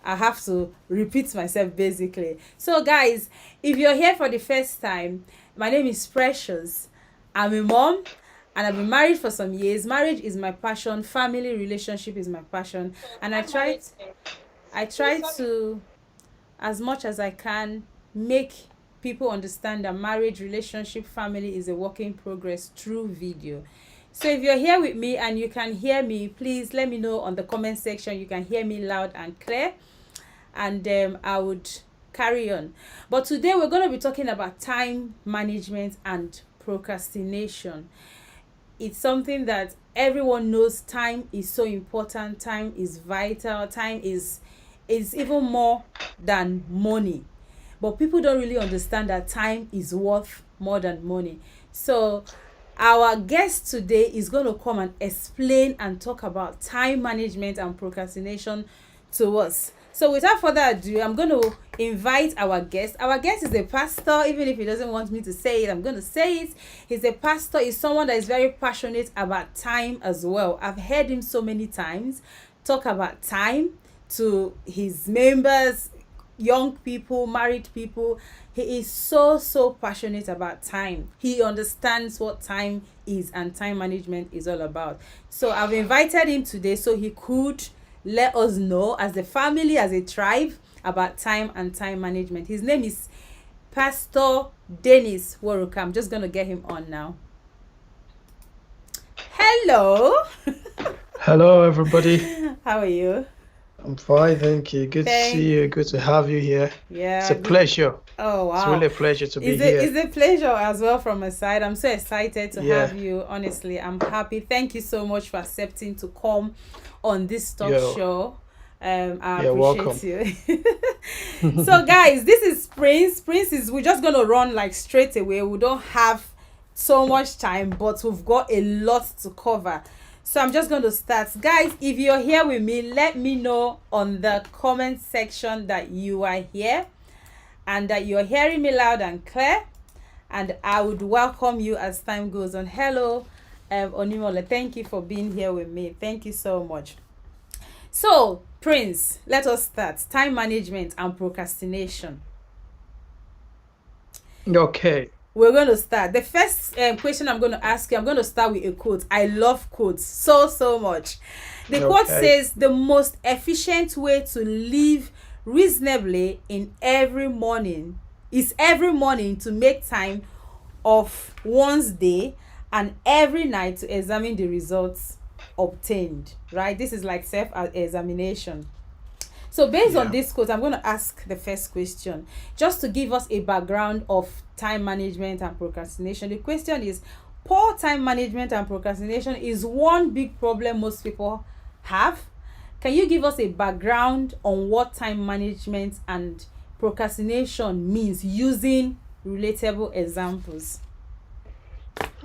I have to repeat myself basically. So guys, if you're here for the first time, my name is Precious. I'm a mom and I've been married for some years. Marriage is my passion, family relationship is my passion, and I try to, as much as I can, make people understand that marriage, relationship, family is a work in progress through video. So if you're here with me and you can hear me, please let me know on the comment section. You can hear me loud and clear, and I would carry on. But today we're going to be talking about time management and procrastination. It's something that everyone knows. Time is so important. Time is vital. Time is even more than money. But people don't really understand that time is worth more than money. So our guest today is going to come and explain and talk about time management and procrastination to us. So without further ado, I'm going to invite our guest. Our guest is a pastor. Even if he doesn't want me to say it, I'm going to say it. He's a pastor. He's someone that is very passionate about time as well. I've heard him so many times talk about time to his members, young people, married people. He is so passionate about time. He understands what time is and time management is all about. So I've invited him today so he could let us know, as a family, as a tribe, about time and time management. His name is Pastor Dennis Waruka. I'm just going to get him on now. Hello. Hello, everybody. How are you? I'm fine, thank you. Good to see you. Good to have you here. Yeah. It's a pleasure. Oh, wow. It's really a pleasure to be here. here. It's a pleasure as well from my side. I'm so excited to have you. Honestly, I'm happy. Thank you so much for accepting to come on this talk show. I appreciate you. So guys, this is Prince. We're just going to run like straight away. We don't have so much time, but we've got a lot to cover. So I'm just going to start. Guys, if you're here with me, let me know on the comment section that you are here and that you're hearing me loud and clear. And I would welcome you as time goes on. Hello, Onimole. Thank you for being here with me. Thank you so much. So, Prince, let us start. Time management and procrastination. Okay. We're going to start. The first question I'm going to ask you, I'm going to start with a quote. I love quotes so much. The quote says, the most efficient way to live reasonably is every morning to make time of one's day and every night to examine the results obtained. Right? This is like self-examination. So based on this quote, I'm going to ask the first question, just to give us a background of time management and procrastination. The question is, poor time management and procrastination is one big problem most people have. Can you give us a background on what time management and procrastination means using relatable examples?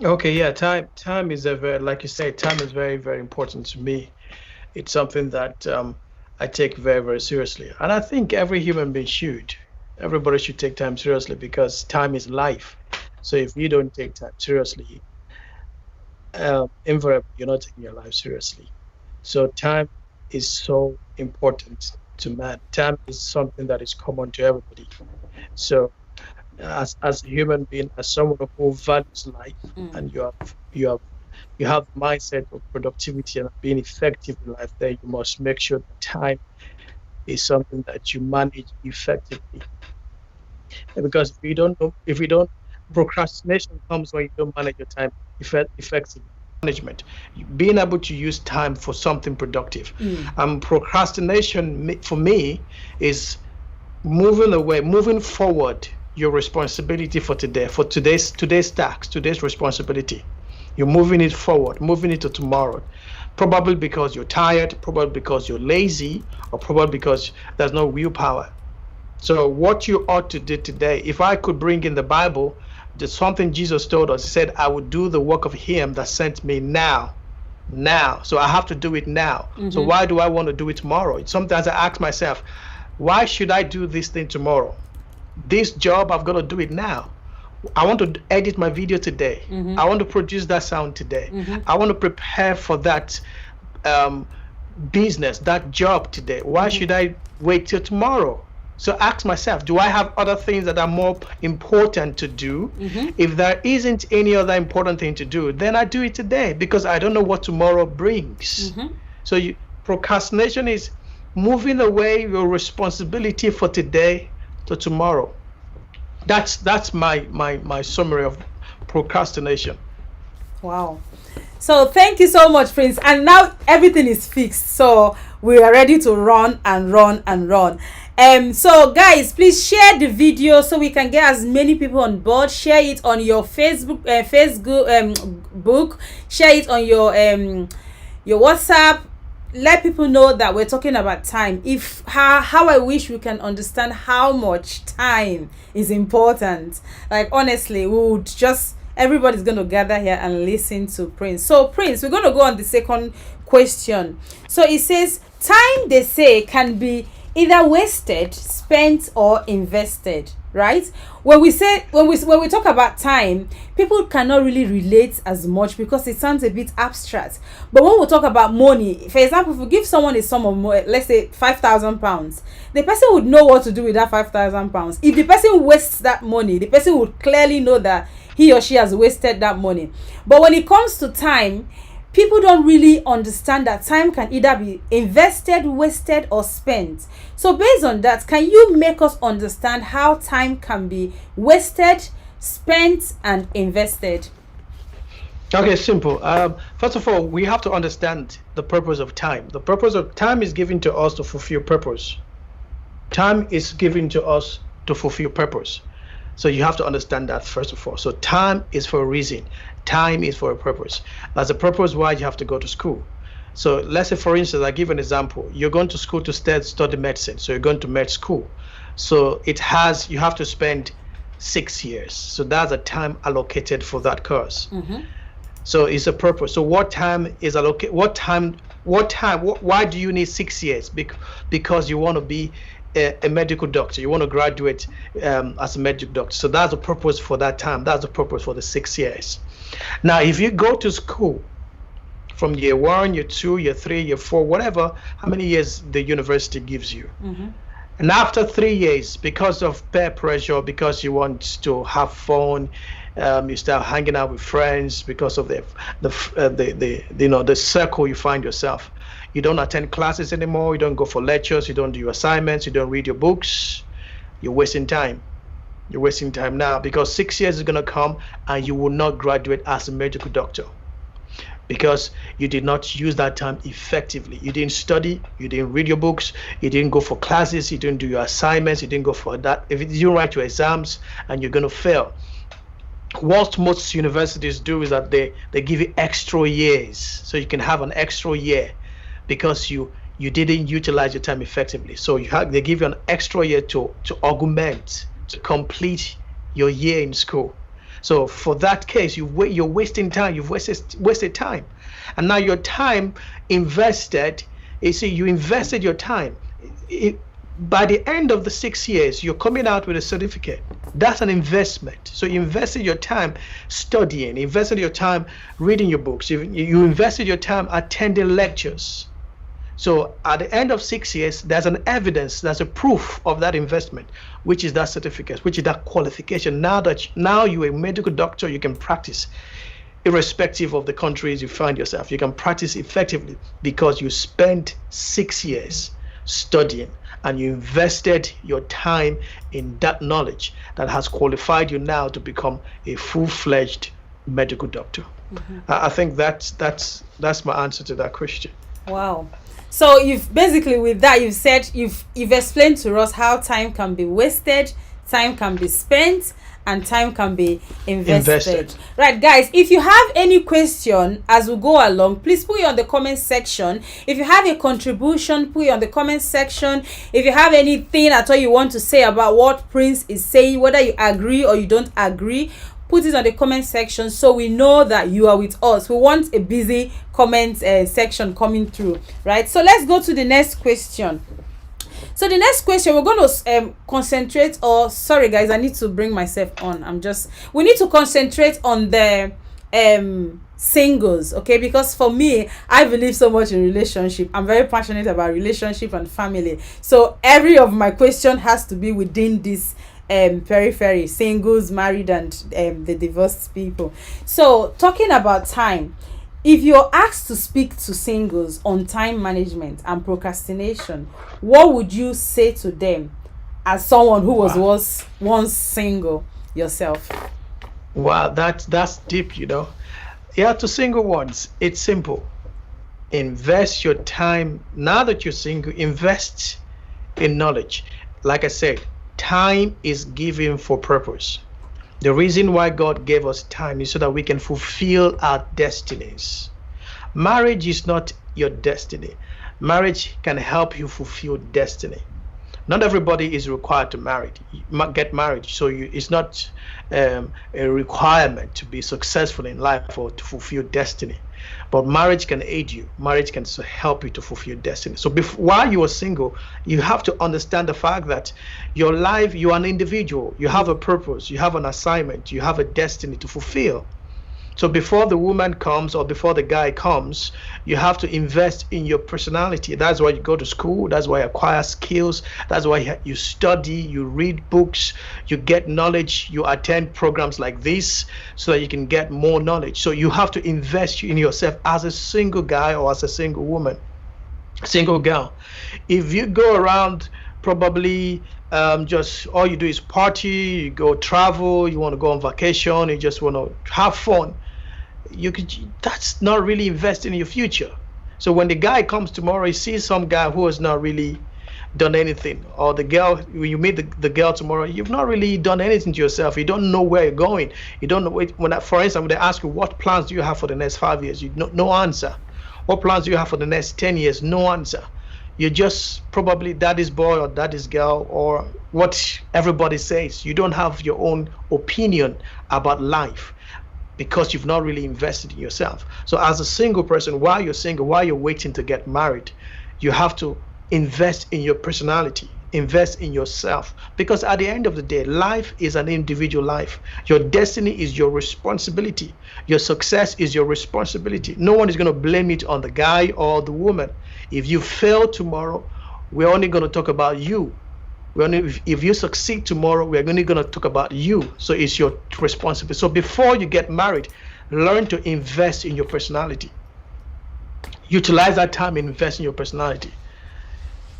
Okay, yeah, time is like you say, time is very, very important to me. It's something that I take very, very seriously. And I think every human being should. Everybody should take time seriously because time is life. So if you don't take time seriously, invariably, you're not taking your life seriously. So time is so important to man. Time is something that is common to everybody. So as a human being, as someone who values life, and you have mindset of productivity and being effective in life, then you must make sure that time is something that you manage effectively. Because if you don't, procrastination comes when you don't manage your time effectively. Management, being able to use time for something productive. Procrastination for me is moving forward your responsibility for today's tasks, today's responsibility. You're moving it forward, moving it to tomorrow. Probably because you're tired, probably because you're lazy, or probably because there's no willpower. So what you ought to do today, if I could bring in the Bible, there's something Jesus told us. He said, I would do the work of him that sent me now. So I have to do it now. So why do I want to do it tomorrow? Sometimes I ask myself, why should I do this thing tomorrow? This job, I've got to do it now. I want to edit my video today. I want to produce that sound today. I want to prepare for that business, that job today? Why should I wait till tomorrow? So ask myself, do I have other things that are more important to do? If there isn't any other important thing to do, then I do it today because I don't know what tomorrow brings. So procrastination is moving away your responsibility for today to tomorrow. That's my summary of procrastination. Wow. So thank you so much, Prince. And now everything is fixed. So we are ready to run and run and run. So guys, please share the video so we can get as many people on board. Share it on your Facebook book. Share it on your WhatsApp. Let people know that we're talking about time. How I wish we can understand how much time is important. Like honestly, we would just, everybody's going to gather here and listen to Prince. So Prince, we're going to go on the second question. So it says, time, they say, can be either wasted, spent, or invested, right? When we talk about time, people cannot really relate as much because it sounds a bit abstract. But when we talk about money, for example, if we give someone a sum of money, let's say £5,000, the person would know what to do with that £5,000. If the person wastes that money, the person would clearly know that he or she has wasted that money. But when it comes to time, people don't really understand that time can either be invested, wasted, or spent. So based on that, can you make us understand how time can be wasted, spent, and invested? Okay, simple. First of all, we have to understand the purpose of time. The purpose of time is given to us to fulfill purpose. Time is given to us to fulfill purpose. So you have to understand that first of all. So time is for a reason. Time is for a purpose. That's the purpose why you have to go to school. So let's say, for instance, I give an example. You're going to school to study medicine. So you're going to med school. So you have to spend 6 years. So that's a time allocated for that course. So it's a purpose. So what time is allocated? Why do you need 6 years? Because you want to be a medical doctor. You want to graduate as a medical doctor. So that's the purpose for that time. That's the purpose for the 6 years. Now, if you go to school from year 1, year 2, year 3, year 4, whatever, how many years the university gives you. And after 3 years, because of peer pressure, because you want to have fun, you start hanging out with friends because of the circle you find yourself. You don't attend classes anymore. You don't go for lectures. You don't do your assignments. You don't read your books. You're wasting time. You're wasting time now because 6 years is going to come and you will not graduate as a medical doctor because you did not use that time effectively. You didn't study. You didn't read your books. You didn't go for classes. You didn't do your assignments. You didn't go for that. If you didn't write your exams, and you're going to fail. What most universities do is that they give you extra years so you can have an extra year because you didn't utilize your time effectively. So they give you an extra year to augment, to complete your year in school. So for that case, you're wasting time. You've wasted time, and now your time invested. You invested your time. By the end of the 6 years, you're coming out with a certificate. That's an investment. So you invested your time studying, invested your time reading your books. You invested your time attending lectures. So at the end of 6 years, there's an evidence, there's a proof of that investment, which is that certificate, which is that qualification. Now you're a medical doctor, you can practice irrespective of the countries you find yourself. You can practice effectively because you spent 6 years studying and you invested your time in that knowledge that has qualified you now to become a full-fledged medical doctor. I think that's my answer to that question. Wow. So you've basically, with that, you've said, you've explained to us how time can be wasted, time can be spent, and time can be invested. Right, guys, if you have any question as we go along, please put it on the comment section. If you have a contribution, put it on the comment section. If you have anything at all you want to say about what Prince is saying, whether you agree or you don't agree, put it on the comment section so we know that you are with us. We want a busy comment section coming through, right? So let's go to the next question. So the next question, we're going to sorry guys, I need to bring myself on. We need to concentrate on the singles, okay? Because for me, I believe so much in relationship. I'm very passionate about relationship and family. So every of my question has to be within this periphery: singles, married, and the divorced people. So talking about time, if you're asked to speak to singles on time management and procrastination, what would you say to them as someone who was Wow. once single yourself? Wow, that's deep, you know. Yeah, to single ones, it's simple. Invest your time. Now that you're single, invest in knowledge. Like I said, time is given for purpose. The reason why God gave us time is so that we can fulfill our destinies. Marriage is not your destiny. Marriage can help you fulfill destiny. Not everybody is required to marry, get married. So it's not a requirement to be successful in life or to fulfill destiny. But marriage can aid you. Marriage can help you to fulfill destiny. So while you are single, you have to understand the fact that your life, you are an individual. You have a purpose. You have an assignment. You have a destiny to fulfill. So before the woman comes or before the guy comes, you have to invest in your personality. That's why you go to school. That's why you acquire skills. That's why you study, you read books, you get knowledge, you attend programs like this so that you can get more knowledge. So you have to invest in yourself as a single guy or as a single woman, single girl. If you go around probably just all you do is party, you go travel, you want to go on vacation, you just want to have fun, you could, that's not really investing in your future. So when the guy comes tomorrow, he sees some guy who has not really done anything, or the girl, when you meet the girl tomorrow, you've not really done anything to yourself. You don't know where you're going. You don't know when for instance, when they ask you what plans do you have for the next 5 years, you no answer. What plans do you have for the next 10 years? No answer. You're just probably daddy's boy or daddy's girl or what everybody says. You don't have your own opinion about life because you've not really invested in yourself. So as a single person, while you're single, while you're waiting to get married, you have to invest in your personality, invest in yourself, because at the end of the day, life is an individual life. Your destiny is your responsibility. Your success is your responsibility. No one is going to blame it on the guy or the woman. If you fail tomorrow, we're only going to talk about you. If you succeed tomorrow, we're only going to talk about you. So it's your responsibility. So before you get married, learn to invest in your personality. Utilize that time and invest in your personality.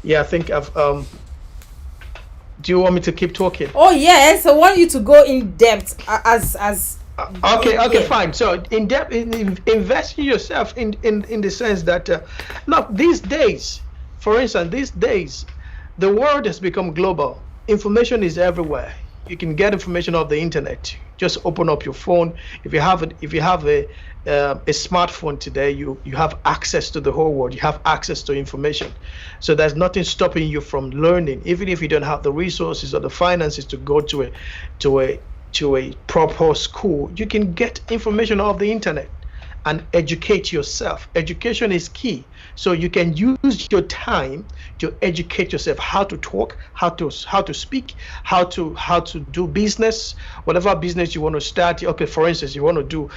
Yeah, I think I've do you want me to keep talking? Oh yes, I want you to go in depth as Okay, yeah. fine. So in depth, invest in yourself in the sense that look, these days, for instance, these days, the world has become global. Information is everywhere. You can get information off the internet. Just open up your phone. If you have a smartphone today, you have access to the whole world. You have access to information. So there's nothing stopping you from learning, even if you don't have the resources or the finances to go to a proper school. You can get information off the internet and educate yourself. Education is key. So you can use your time to educate yourself, how to talk, how to speak, how to do business, whatever business you want to start. Okay, for instance, if you want to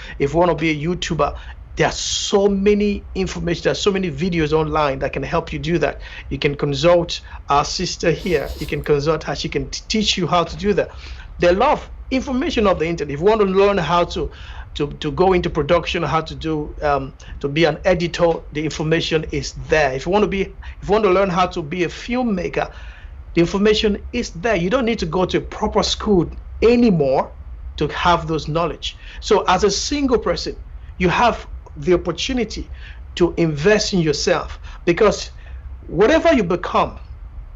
be a YouTuber, there are so many information, there are so many videos online that can help you do that. You can consult our sister here. You can consult her. She can teach you how to do that. They love information of the internet. If you want to learn how to go into production, how to do to be an editor, the information is there. If you want to learn how to be a filmmaker, the information is there. You don't need to go to a proper school anymore to have those knowledge. So as a single person, you have the opportunity to invest in yourself, because whatever you become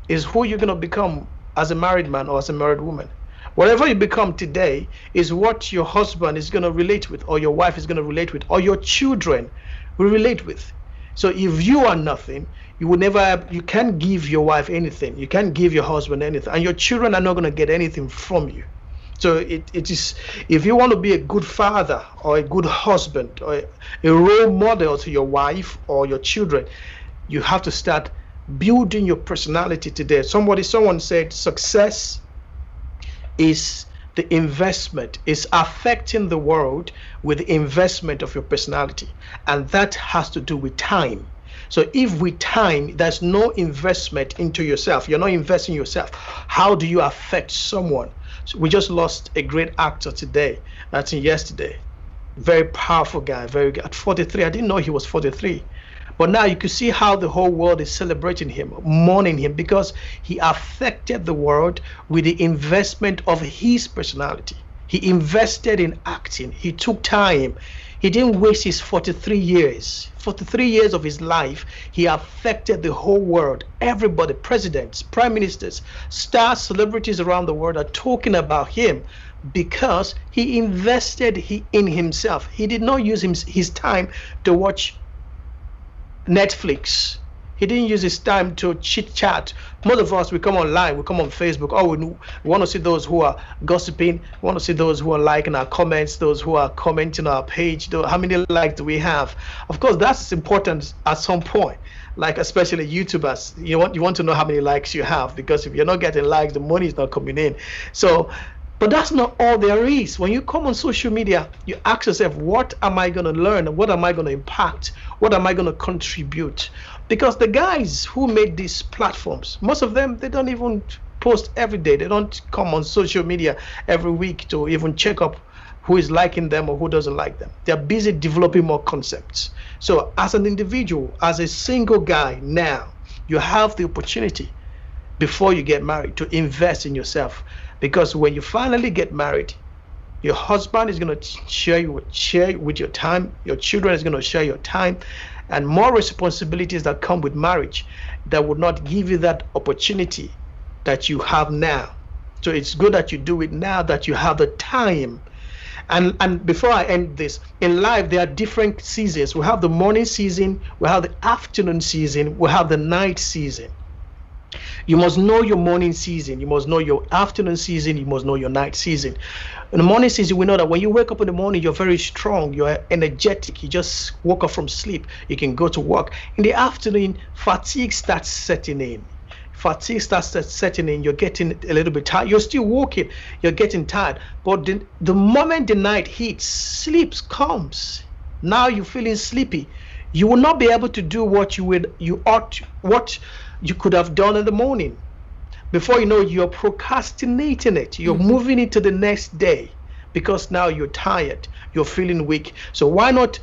is who you're going to become as a married man or as a married woman. Whatever you become today is what your husband is going to relate with, or your wife is going to relate with, or your children will relate with. So if you are nothing, you can't give your wife anything, you can't give your husband anything, and your children are not going to get anything from you. So it is, if you want to be a good father or a good husband or a role model to your wife or your children, you have to start building your personality today. Someone said success is the investment is affecting the world with the investment of your personality. And that has to do with time. So if with time, there's no investment into yourself, you're not investing in yourself, how do you affect someone? So we just lost a great actor today, I think yesterday. Very powerful guy, very good. At 43, I didn't know he was 43. But now you can see how the whole world is celebrating him, mourning him, because he affected the world with the investment of his personality. He invested in acting. He took time. He didn't waste his 43 years. 43 years of his life, he affected the whole world. Everybody, presidents, prime ministers, stars, celebrities around the world are talking about him because he invested in himself. He did not use his time to watch Netflix. He didn't use his time to chit chat. Most of us, we come online, we come on Facebook. Oh, we want to see those who are gossiping. We want to see those who are liking our comments, those who are commenting on our page. How many likes do we have? Of course, that's important at some point. Like especially YouTubers, you want to know how many likes you have, because if you're not getting likes, the money is not coming in. So, but that's not all there is. When you come on social media, you ask yourself, what am I going to learn? What am I going to impact? What am I going to contribute? Because the guys who made these platforms, most of them, they don't even post every day. They don't come on social media every week to even check up who is liking them or who doesn't like them. They're busy developing more concepts. So as an individual, as a single guy now, you have the opportunity before you get married to invest in yourself. Because when you finally get married, your husband is going to share with your time. Your children is going to share your time, and more responsibilities that come with marriage that would not give you that opportunity that you have now. So it's good that you do it now that you have the time. And before I end this, in life there are different seasons. We have the morning season, we have the afternoon season, we have the night season. You must know your morning season, you must know your afternoon season, you must know your night season. In the morning season, we know that when you wake up in the morning, you're very strong, you're energetic, you just woke up from sleep, you can go to work. In the afternoon, fatigue starts setting in. You're getting a little bit tired. You're still working, you're getting tired. But the moment the night hits, sleep comes. Now you're feeling sleepy. You will not be able to do what you could have done in the morning. Before you know, you're procrastinating it. You're moving it to the next day because now you're tired, you're feeling weak. So why not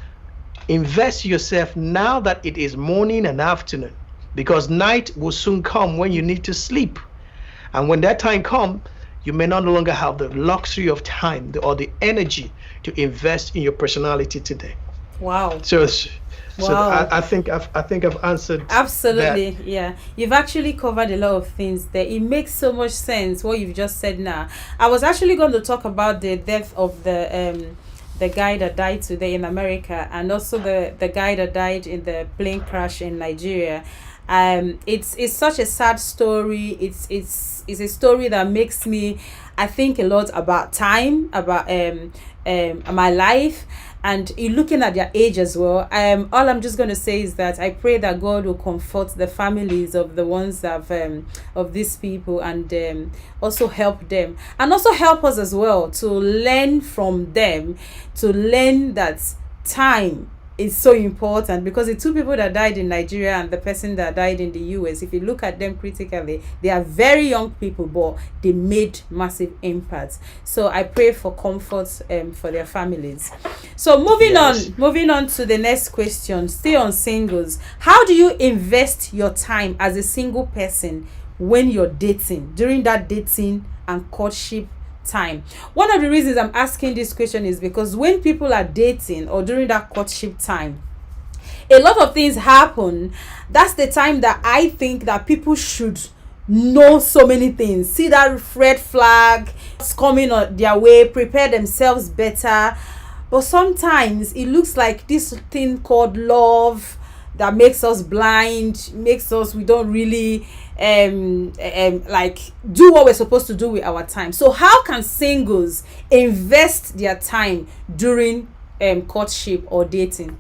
invest yourself now that it is morning and afternoon? Because night will soon come when you need to sleep. And when that time comes, you may no longer have the luxury of time or the energy to invest in your personality today. Wow. So Wow. I think I've answered. Absolutely, that. yeah. You've actually covered a lot of things there. It makes so much sense what you've just said now. I was actually going to talk about the death of the guy that died today in America, and also the guy that died in the plane crash in Nigeria. It's such a sad story. It's a story that makes me, I think, a lot about time, about my life, and in looking at their age as well. All I'm just going to say is that I pray that God will comfort the families of the ones that of these people, and also help them, and also help us as well to learn from them, to learn that time is so important. Because the two people that died in Nigeria and the person that died in the US, if you look at them critically, they are very young people, but they made massive impacts. So I pray for comfort for their families. So moving on to the next question, still on singles. How do you invest your time as a single person when you're dating, during that dating and courtship time? One of the reasons I'm asking this question is because when people are dating or during that courtship time, a lot of things happen. That's the time that I think that people should know so many things, see that red flag coming on their way, prepare themselves better. But sometimes it looks like this thing called love that makes us blind, makes us, we don't really like do what we're supposed to do with our time. So how can singles invest their time during courtship or dating?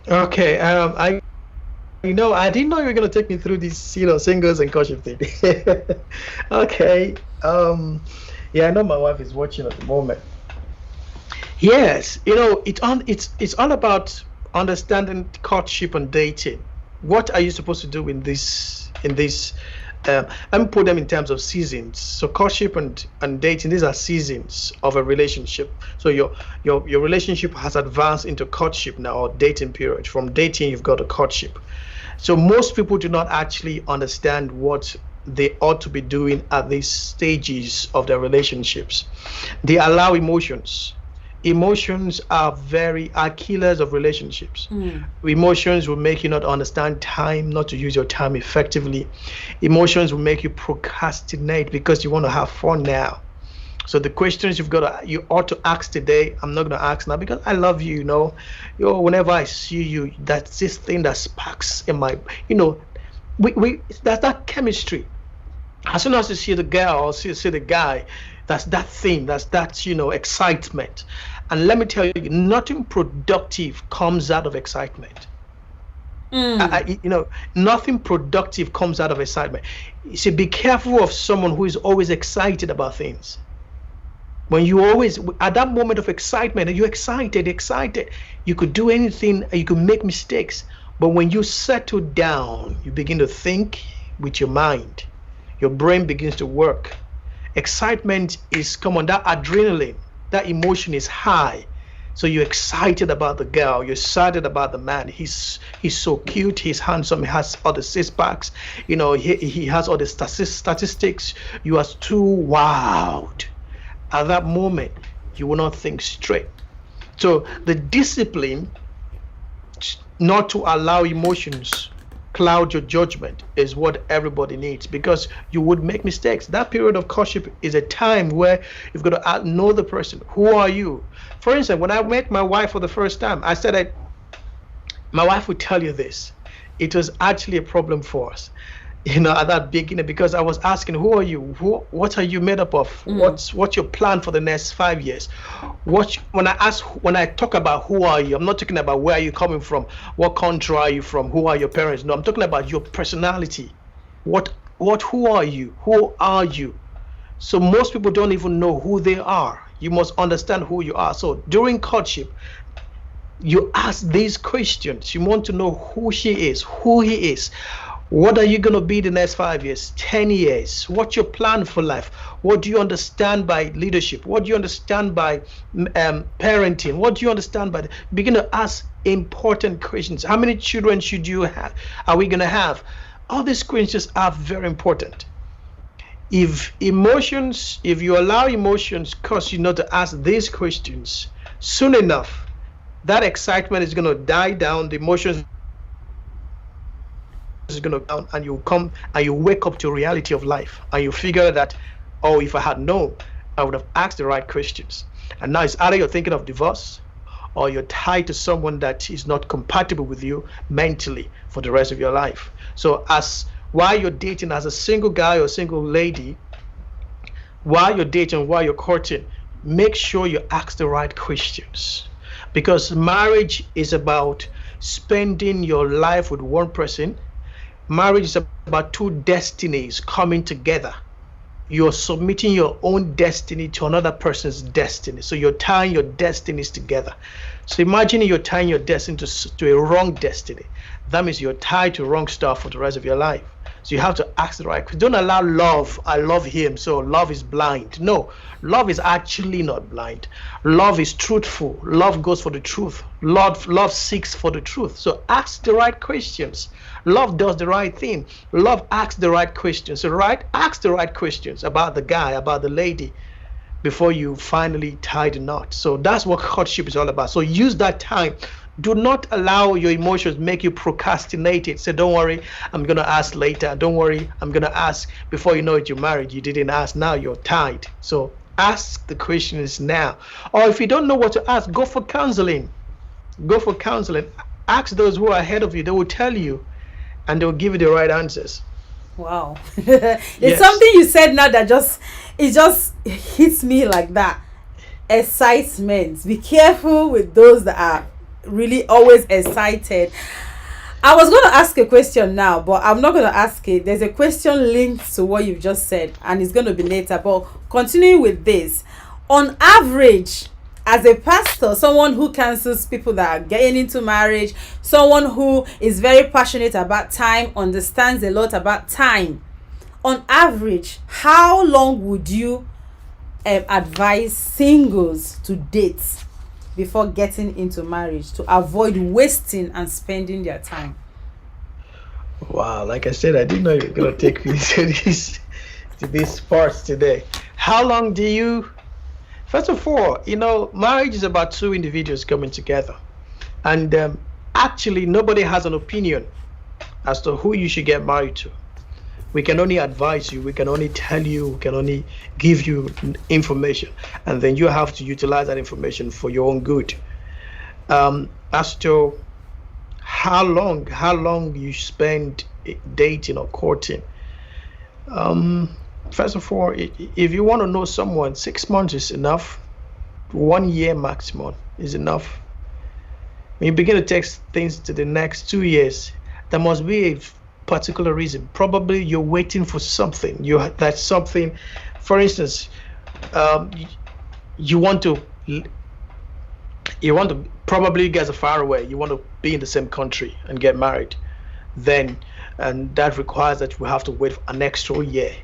Okay, I I didn't know you were gonna take me through this, singles and courtship thing. Okay. Yeah, I know my wife is watching at the moment. Yes, it's all about understanding courtship and dating. What are you supposed to do in this? Let me put them in terms of seasons. So courtship and dating, these are seasons of a relationship. So your relationship has advanced into courtship now, or dating period. From dating, you've got a courtship. So most people do not actually understand what they ought to be doing at these stages of their relationships. They allow emotions. Emotions are killers of relationships. Emotions will make you not understand time, not to use your time effectively. Emotions will make you procrastinate because you want to have fun now. So the questions you ought to ask today, I'm not gonna ask now because I love you. Whenever I see you, that's this thing that sparks in my, we that's that chemistry. As soon as you see the girl or see the guy, that's that thing, that's that excitement. And let me tell you, nothing productive comes out of excitement. Nothing productive comes out of excitement. You see, be careful of someone who is always excited about things. When you always, at that moment of excitement, and you're excited, you could do anything, you could make mistakes. But when you settle down, you begin to think with your mind. Your brain begins to work. Excitement is, come on, that adrenaline, that emotion is high. So you're excited about the girl, you're excited about the man. He's so cute, he's handsome, he has all the six packs, he has all the statistics. You are too wowed. At that moment, you will not think straight. So the discipline not to allow emotions cloud your judgment is what everybody needs, because you would make mistakes. That period of courtship is a time where you've got to know the person. Who are you? For instance, when I met my wife for the first time, my wife would tell you this. It was actually a problem for us, at that beginning, because I was asking, who are you? What are you made up of? What's your plan for the next 5 years? When I talk about who are you, I'm not talking about where are you coming from, what country are you from, who are your parents. No, I'm talking about your personality. Who are you? Who are you? So most people don't even know who they are. You must understand who you are. So during courtship, you ask these questions. You want to know who she is, who he is. What are you going to be the next 5 years, 10 years? What's your plan for life? What do you understand by leadership? What do you understand by parenting? What do you understand by begin to ask important questions. How many children should you have? Are we going to have? All these questions are very important. If you allow emotions cause you not to ask these questions, soon enough, that excitement is going to die down. The emotions is going to go down, and you come and you wake up to reality of life, and you figure that, oh, if I had known, I would have asked the right questions. And now it's either you're thinking of divorce, or you're tied to someone that is not compatible with you mentally for the rest of your life. So while you're dating as a single guy or single lady, while you're dating, while you're courting, make sure you ask the right questions, because marriage is about spending your life with one person. Marriage is about two destinies coming together. You're submitting your own destiny to another person's destiny. So you're tying your destinies together. So imagine you're tying your destiny to a wrong destiny. That means you're tied to wrong stuff for the rest of your life. So you have to ask the right question. Don't allow love. I love him, so love is blind. No, love is actually not blind. Love is truthful. Love goes for the truth. Love seeks for the truth. So ask the right questions. Love does the right thing. Love asks the right questions. So ask the right questions about the guy, about the lady, before you finally tie the knot. So that's what courtship is all about. So use that time. Do not allow your emotions make you procrastinate it. Say, don't worry, I'm going to ask later. Don't worry, I'm going to ask. Before you know it, you're married. You didn't ask. Now you're tied. So ask the questions now. Or if you don't know what to ask, go for counseling. Go for counseling. Ask those who are ahead of you. They will tell you, and they'll give you the right answers. Wow. It's something you said now that it just hits me like that. Excitement. Be careful with those that are really always excited. I was going to ask a question now, but I'm not going to ask it. There's a question linked to what you've just said, and it's going to be later. But continuing with this, on average, as a pastor, someone who counsels people that are getting into marriage, someone who is very passionate about time, understands a lot about time, on average, how long would you advise singles to date before getting into marriage to avoid wasting and spending their time? Wow, like I said, I didn't know you were gonna take me to these parts today. How long do you? First of all, marriage is about two individuals coming together, and actually, nobody has an opinion as to who you should get married to. We can only advise you, we can only tell you, we can only give you information, and then you have to utilize that information for your own good. As to how long you spend dating or courting, first of all, if you want to know someone, 6 months is enough. 1 year maximum is enough. When you begin to take things to the next 2 years, there must be a particular reason. Probably you're waiting for something. That's something. For instance, you want to probably, you guys are far away. You want to be in the same country and get married. And that requires that you have to wait an extra year,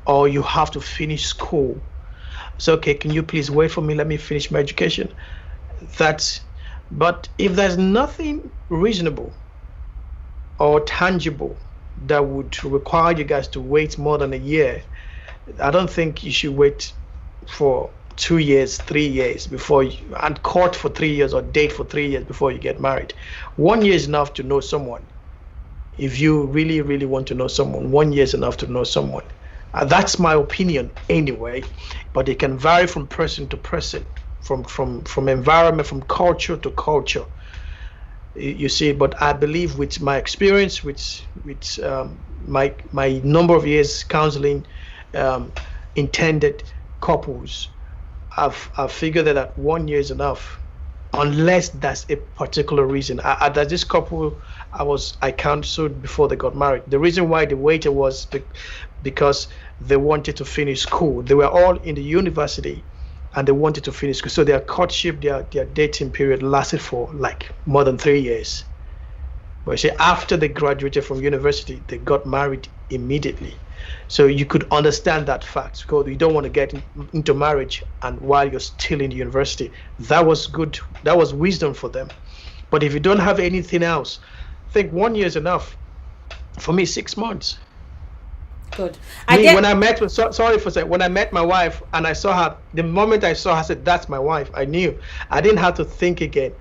or you have to finish school. So, okay, can you please wait for me? Let me finish my education. But if there's nothing reasonable or tangible that would require you guys to wait more than a year, I don't think you should wait for 2 years, 3 years and court for 3 years or date for 3 years before you get married. 1 year is enough to know someone. If you really, really want to know someone, 1 year is enough to know someone. That's my opinion anyway, but it can vary from person to person, from environment, from culture to culture. You see, but I believe with my experience, with my number of years counseling intended couples, I've figured that 1 year is enough, unless that's a particular reason. There's this couple I counseled before they got married. The reason why they waited was because they wanted to finish school. They were all in the university, and they wanted to finish school. So their courtship, their dating period lasted for like more than 3 years. But you see, after they graduated from university, they got married immediately. So you could understand that fact, because you don't want to get into marriage and while you're still in the university. That was good. That was wisdom for them. But if you don't have anything else, I think 1 year is enough. For me, 6 months. Good. When I met my wife and I saw her, the moment I saw her, I said, that's my wife. I knew. I didn't have to think again.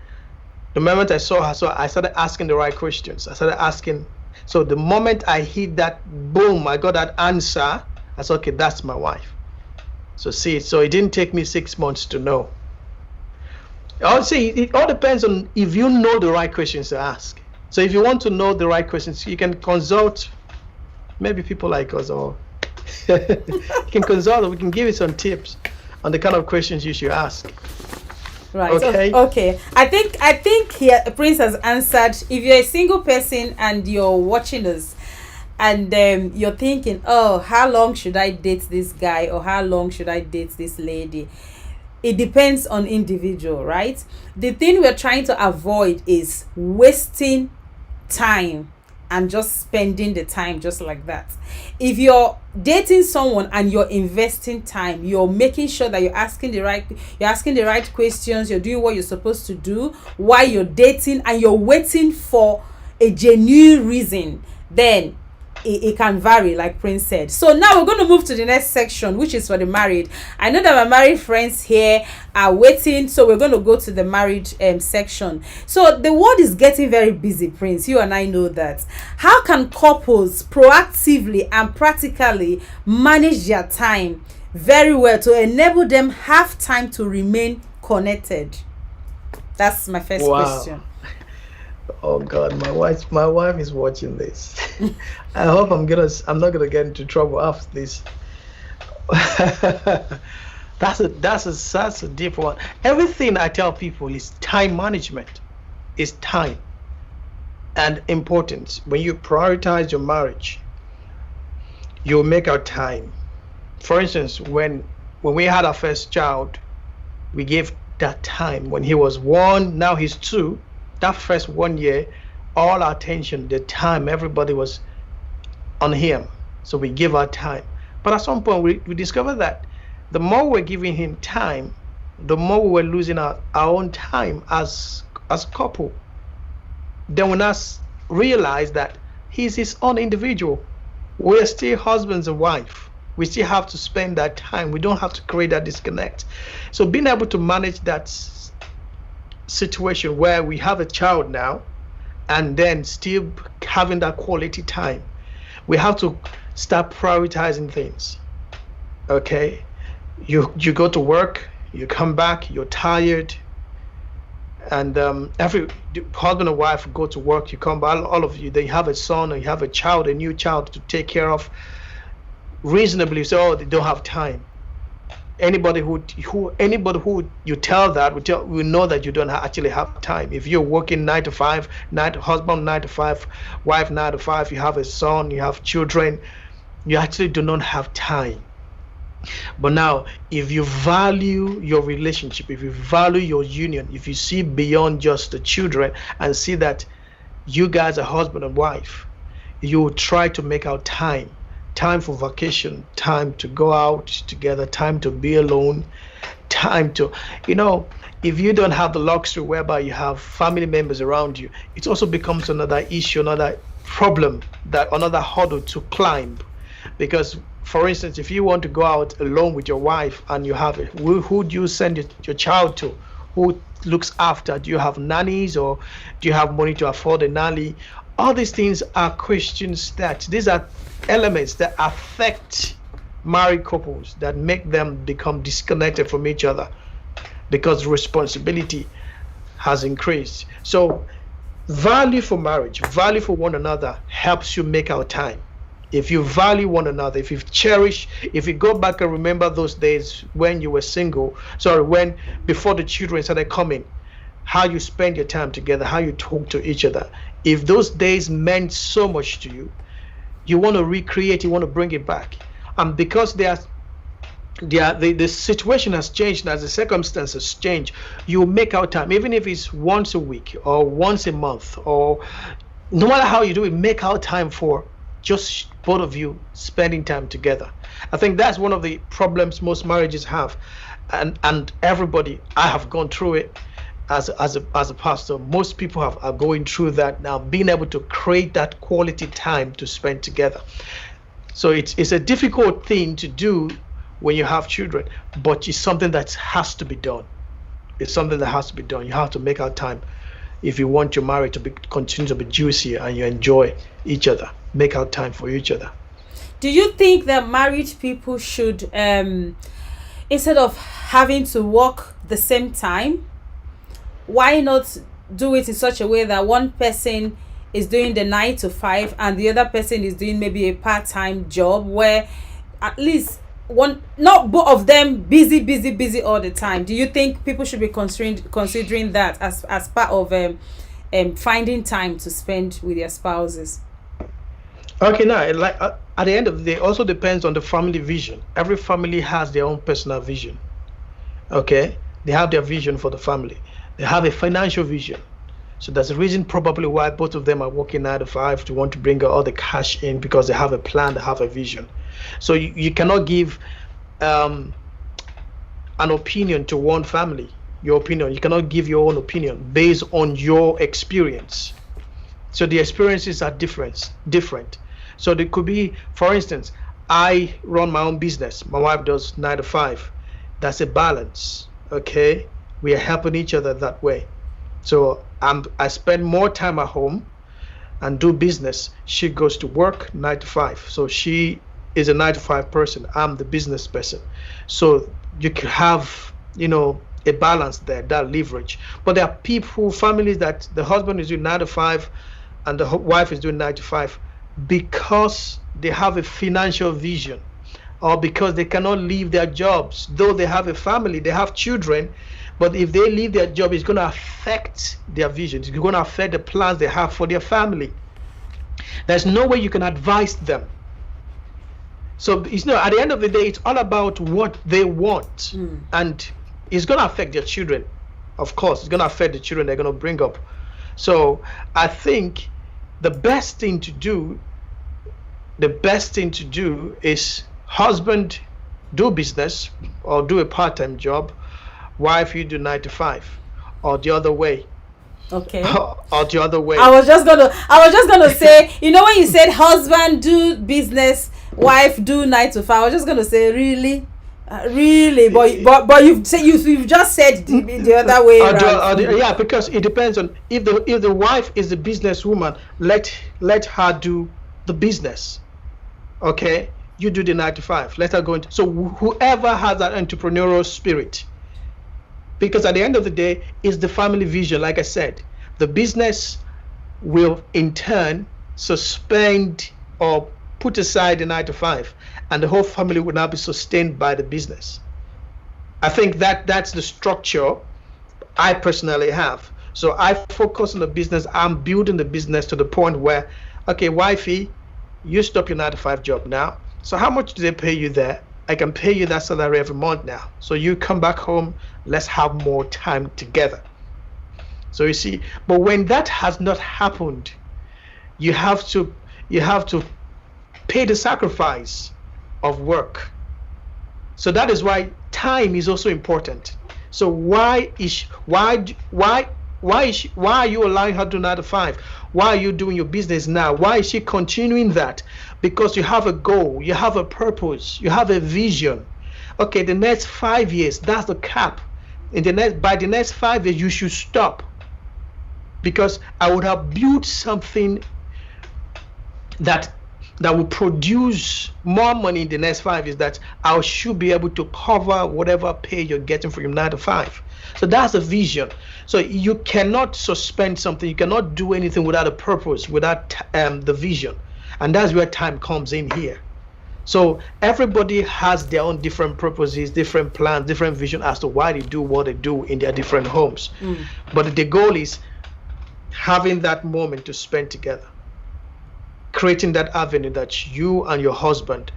The moment I saw her, I started asking the right questions. I started asking. So the moment I hit that, boom, I got that answer. I said, okay, that's my wife. So it didn't take me 6 months to know. I would say it all depends on if you know the right questions to ask. So if you want to know the right questions, you can consult maybe people like us, or you can consult, or we can give you some tips on the kind of questions you should ask. Right. Okay. I think here Prince has answered. If you're a single person and you're watching us, and you're thinking, oh, how long should I date this guy, or how long should I date this lady? It depends on individual, right? The thing we're trying to avoid is wasting time and just spending the time just like that. If you're dating someone and you're investing time, you're making sure that you're asking the right questions, you're doing what you're supposed to do while you're dating, and you're waiting for a genuine reason, then it can vary, like Prince said. So now we're going to move to the next section, which is for the married. I know that my married friends here are waiting, so we're going to go to the married section. So the world is getting very busy, Prince. You and I know that. How can couples proactively and practically manage their time very well to enable them have time to remain connected? That's my first question. Oh God, my wife is watching this. I hope I'm not gonna get into trouble after this. That's a deep one. Everything I tell people is time management. Is time. and important. When you prioritize your marriage, you'll make out time. For instance, when we had our first child, we gave that time. When he was 1, now he's 2, that first 1 year, all our attention, the time, everybody was on him. So we give our time. But at some point, we discovered that the more we're giving him time, the more we were losing our own time as couple. Then we now realize that he's his own individual. We're still husbands and wife. We still have to spend that time. We don't have to create that disconnect. So being able to manage that situation where we have a child now and then still having that quality time, we have to start prioritizing things. Okay, you go to work, you come back, you're tired, and every husband and wife go to work, you come back, all of you, they have a son or you have a child, a new child to take care of. Reasonably say, oh, they don't have time. Anybody who you tell that will know that you don't actually have time. If you're working 9 to 5, husband 9 to 5, wife 9 to 5, you have a son, you have children, you actually do not have time. But now, if you value your relationship, if you value your union, if you see beyond just the children and see that you guys are husband and wife, you will try to make out time for vacation, time to go out together, time to be alone, time to, if you don't have the luxury whereby you have family members around you, it also becomes another issue, another problem, another hurdle to climb. Because, for instance, if you want to go out alone with your wife and you have it, who do you send your child to? Who looks after? Do you have nannies, or do you have money to afford a nanny? All these things are questions these are elements that affect married couples, that make them become disconnected from each other because responsibility has increased. So value for marriage, value for one another helps you make out time. If you value one another, if you go back and remember those days when you were single, before the children started coming, how you spend your time together, how you talk to each other. If those days meant so much to you, you want to recreate, you want to bring it back. And because the situation has changed, as the circumstances change, you make out time, even if it's once a week or once a month, or no matter how you do it, make out time for just both of you spending time together. I think that's one of the problems most marriages have, and everybody, I have gone through it as a pastor. Most people are going through that now, being able to create that quality time to spend together. So it's a difficult thing to do when you have children, but it's something that has to be done. It's something that has to be done. You have to make out time if you want your marriage to continue to be juicy and you enjoy each other. Make out time for each other. Do you think that married people should, instead of having to work the same time, why not do it in such a way that one person is doing the 9 to 5 and the other person is doing maybe a part-time job, where at least not both of them busy all the time? Do you think people should be considering that as part of finding time to spend with their spouses? Okay, now, at the end of the day, it also depends on the family vision. Every family has their own personal vision. Okay, they have their vision for the family. They have a financial vision. So there's a reason probably why both of them are working 9 to 5 to want to bring all the cash in, because they have a plan, they have a vision. So you cannot give an opinion to one family, your opinion. You cannot give your own opinion based on your experience. So the experiences are different. So there could be, for instance, I run my own business. My wife does 9 to 5. That's a balance, okay? We are helping each other that way. So I spend more time at home and do business. She goes to work 9 to 5. So she is a 9 to 5 person. I'm the business person. So you can have, a balance there, that leverage. But there are families that the husband is doing 9 to 5 and the wife is doing 9 to 5 because they have a financial vision, or because they cannot leave their jobs, though they have a family, they have children, But if they leave their job, it's going to affect their vision. It's going to affect the plans they have for their family. There's no way you can advise them. So at the end of the day, it's all about what they want, and it's going to affect their children. Of course, it's going to affect the children they're going to bring up. So I think the best thing to do is husband do business or do a part-time job, wife you do 9 to 5, or the other way. Okay. Or the other way. I was just gonna say, when you said husband do business, wife do 9 to 5, I was just gonna say really, but you've just said the other way around. Yeah, because it depends on if the wife is a businesswoman, let her do the business. Okay, you do the 9 to 5. Let her go into. So whoever has that entrepreneurial spirit, because at the end of the day, it's the family vision. Like I said, the business will in turn suspend or put aside the 9 to 5, and the whole family will now be sustained by the business. I think that's the structure I personally have. So I focus on the business. I'm building the business to the point where, okay, wifey, you stop your 9 to 5 job now. So how much do they pay you there? I can pay you that salary every month now. So you come back home, let's have more time together. So you see, but when that has not happened, you have to pay the sacrifice of work. So that is why time is also important. So why are you allowing her to do 9 to 5? Why are you doing your business now? Why is she continuing that? Because you have a goal, you have a purpose, you have a vision. Okay, the next 5 years, that's the cap. By the next 5 years, you should stop. Because I would have built something that will produce more money in the next 5 years, that I should be able to cover whatever pay you're getting from your 9 to 5. So that's the vision. So you cannot suspend something. You cannot do anything without a purpose, without the vision. And that's where time comes in here. So everybody has their own different purposes, different plans, different vision as to why they do what they do in their different homes. But the goal is having that moment to spend together, creating that avenue that you and your husband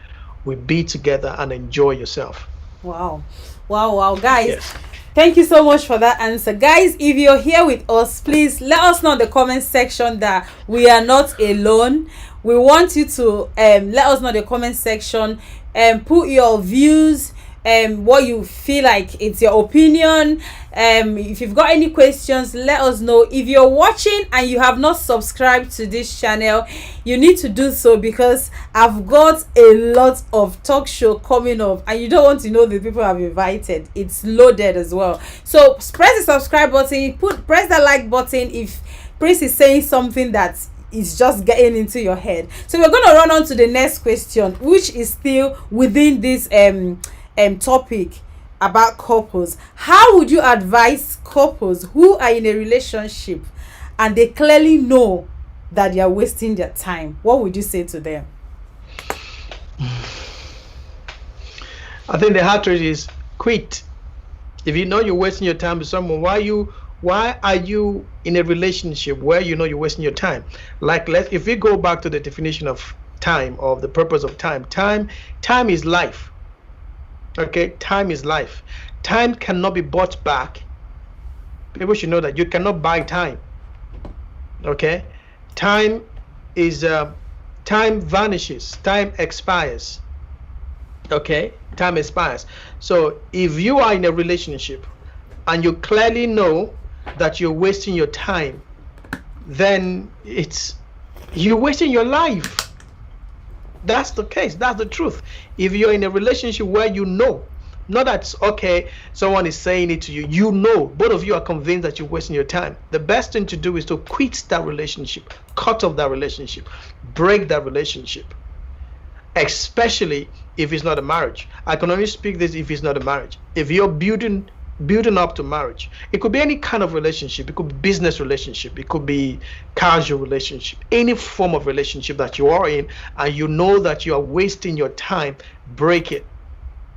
will be together and enjoy yourself. Wow, guys. Yes. Thank you so much for that answer. Guys, if you're here with us, please let us know in the comment section that we are not alone. We want you to let us know in the comment section, put your views, what you feel like, it's your opinion. If you've got any questions, let us know. If you're watching and you have not subscribed to this channel, you need to do so, because I've got a lot of talk show coming up and you don't want to know the people I've invited. It's loaded as well. So press the subscribe button, press the like button if Prince is saying something that is just getting into your head. So we're going to run on to the next question, which is still within this topic about couples. How would you advise couples who are in a relationship and they clearly know that they are wasting their time? What would you say to them? I think the hard truth is quit. If you know you're wasting your time with someone, why are you in a relationship where you know you're wasting your time? Like, if we go back to the definition of time, or the purpose of time is life. Okay, time is life. Time cannot be bought back. People should know that you cannot buy time. Okay, time vanishes, time expires. Okay, time expires. So if you are in a relationship and you clearly know that you're wasting your time, then you're wasting your life. That's the case. That's the truth. If you're in a relationship where you know, not that, okay, someone is saying it to you, you know, both of you are convinced that you're wasting your time, the best thing to do is to quit that relationship, cut off that relationship, break that relationship, especially if it's not a marriage. I can only speak this if it's not a marriage. If you're building up to marriage, it could be any kind of relationship. It could be business relationship, it could be casual relationship, any form of relationship that you are in, and you know that you are wasting your time, break it.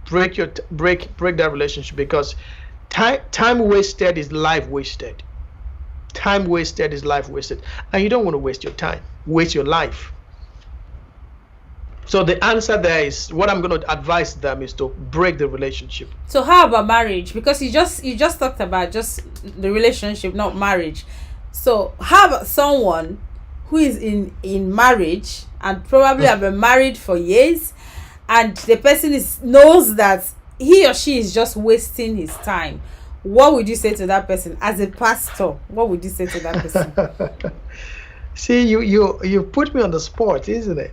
Break that relationship, because Time wasted is life wasted. Time wasted is life wasted. And you don't want to waste your time, waste your life. So the answer there is, what I'm going to advise them is to break the relationship. So how about marriage? Because you just talked about just the relationship, not marriage. So how about someone who is in marriage and probably have been married for years, and the person knows that he or she is just wasting his time? What would you say to that person as a pastor? What would you say to that person? See, you put me on the spot, isn't it?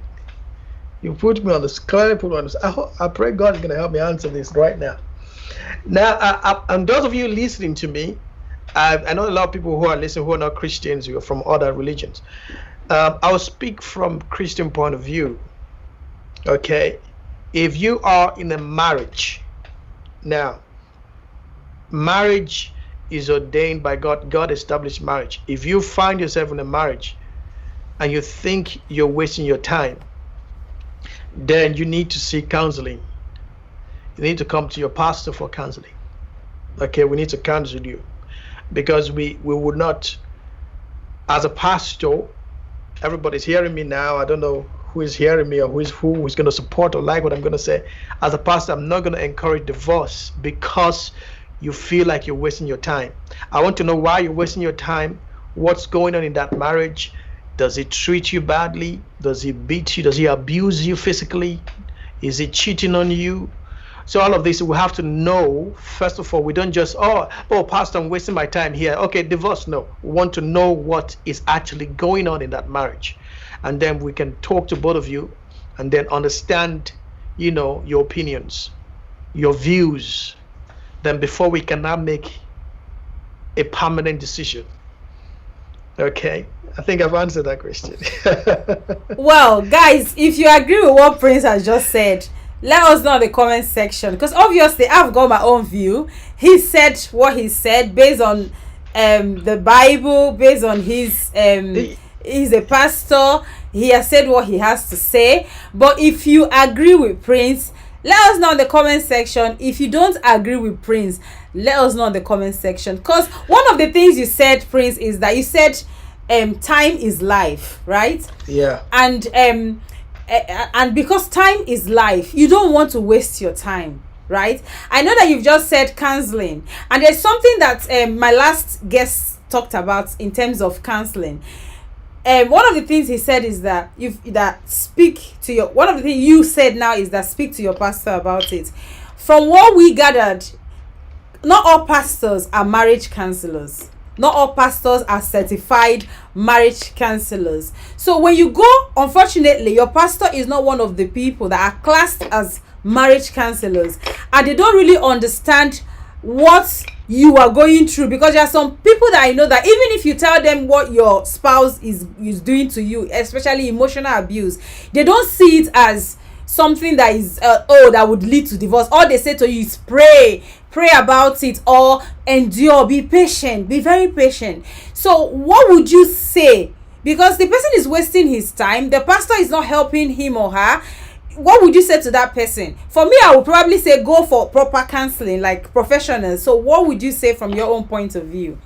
You put me on the clearly put me on the. I pray God is going to help me answer this right now. Now, and those of you listening to me, I know a lot of people who are listening who are not Christians, who are from other religions. I'll speak from Christian point of view. Okay, if you are in a marriage, now, marriage is ordained by God. God established marriage. If you find yourself in a marriage and you think you're wasting your time, then you need to seek counseling. You need to come to your pastor for counseling. Okay, we need to counsel you, because we would not, as a pastor, everybody's hearing me now. I don't know who is hearing me or who is going to support or like what I'm going to say. As a pastor, I'm not going to encourage divorce because you feel like you're wasting your time. I want to know why you're wasting your time. What's going on in that marriage? Does he treat you badly? Does he beat you? Does he abuse you physically? Is he cheating on you? So all of this we have to know. First of all, we don't just, oh, pastor, I'm wasting my time here. Okay, divorce. No, we want to know what is actually going on in that marriage. And then we can talk to both of you and then understand, your opinions, your views. Then before we can now make a permanent decision. Okay, I think I've answered that question. Well, guys, if you agree with what Prince has just said, let us know in the comment section, because obviously I've got my own view. He said what he said based on the Bible, based on his he's a pastor. He has said what he has to say. But if you agree with Prince, let us know in the comment section. If you don't agree with Prince, let us know in the comment section. Because one of the things you said, Prince, is that you said time is life, right? Yeah. And because time is life, you don't want to waste your time, right? I know that you've just said counseling, and there's something that my last guest talked about in terms of counseling. One of the things he said is that one of the things you said now is that speak to your pastor about it. From what we gathered, not all pastors are marriage counselors. Not all pastors are certified marriage counselors. So when you go, unfortunately, your pastor is not one of the people that are classed as marriage counselors, and they don't really understand what you are going through, because there are some people that I know that even if you tell them what your spouse is doing to you, especially emotional abuse, they don't see it as something that is that would lead to divorce. All they say to you is pray about it, or endure, be patient, be very patient. So what would you say? Because the person is wasting his time, the pastor is not helping him or her. What would you say to that person? For me, I would probably say go for proper counseling, like professionals. So what would you say from your own point of view?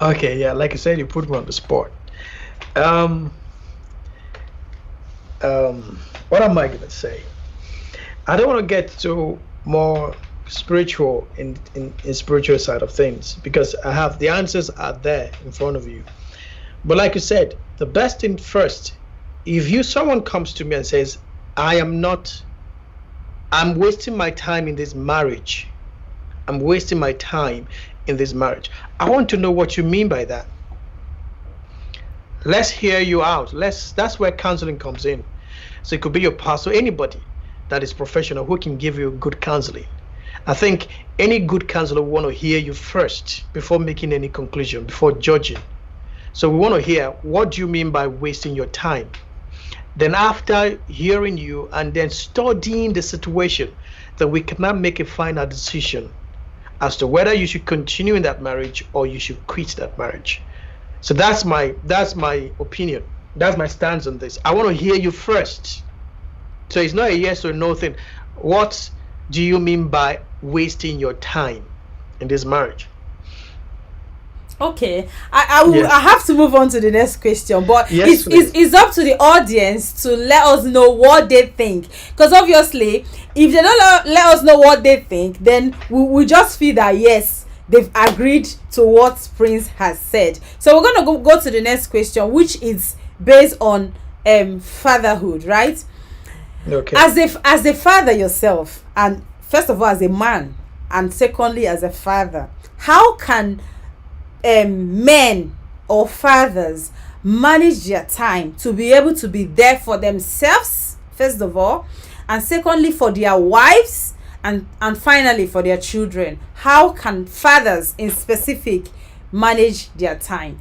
Okay, yeah, like I said, you put me on the spot. What am I gonna say? I don't want to get to more spiritual in spiritual side of things, because I have the answers are there in front of you. But like you said, the best thing first, if someone comes to me and says, I'm wasting my time in this marriage. I'm wasting my time in this marriage. I want to know what you mean by that. Let's hear you out. That's where counseling comes in. So it could be your pastor, anybody that is professional who can give you good counseling. I think any good counselor will want to hear you first before making any conclusion, before judging. So we want to hear, what do you mean by wasting your time? Then after hearing you and then studying the situation, then we cannot make a final decision as to whether you should continue in that marriage or you should quit that marriage. So that's my opinion. That's my stance on this. I want to hear you first. So it's not a yes or no thing. What do you mean by wasting your time? in this marriage. Okay, I have to move on to the next question, but Yes, it's up to the audience to let us know what they think, because obviously if they don't let us know what they think, then we just feel that yes, they've agreed to what Prince has said. So we're gonna go to the next question, which is based on fatherhood, right? Okay. As a father yourself, and first of all as a man, and secondly as a father, how can men or fathers manage their time to be able to be there for themselves, first of all, and secondly for their wives, and finally for their children? How can fathers in specific manage their time?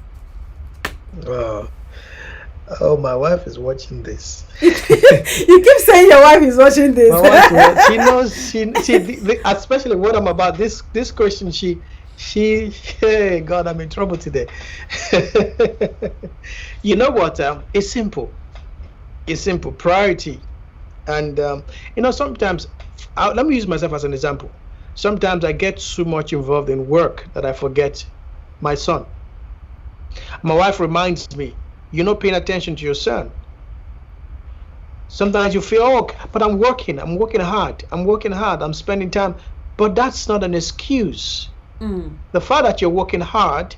Oh, my wife is watching this. You keep saying your wife is watching this. My wife, she knows. Especially what I'm about. This question, hey, God, I'm in trouble today. You know what? It's simple. It's simple. Priority, and sometimes, let me use myself as an example. Sometimes I get so much involved in work that I forget my son. My wife reminds me, you're not paying attention to your son. Sometimes you feel, oh, but I'm working hard, I'm spending time. But that's not an excuse. The fact that you're working hard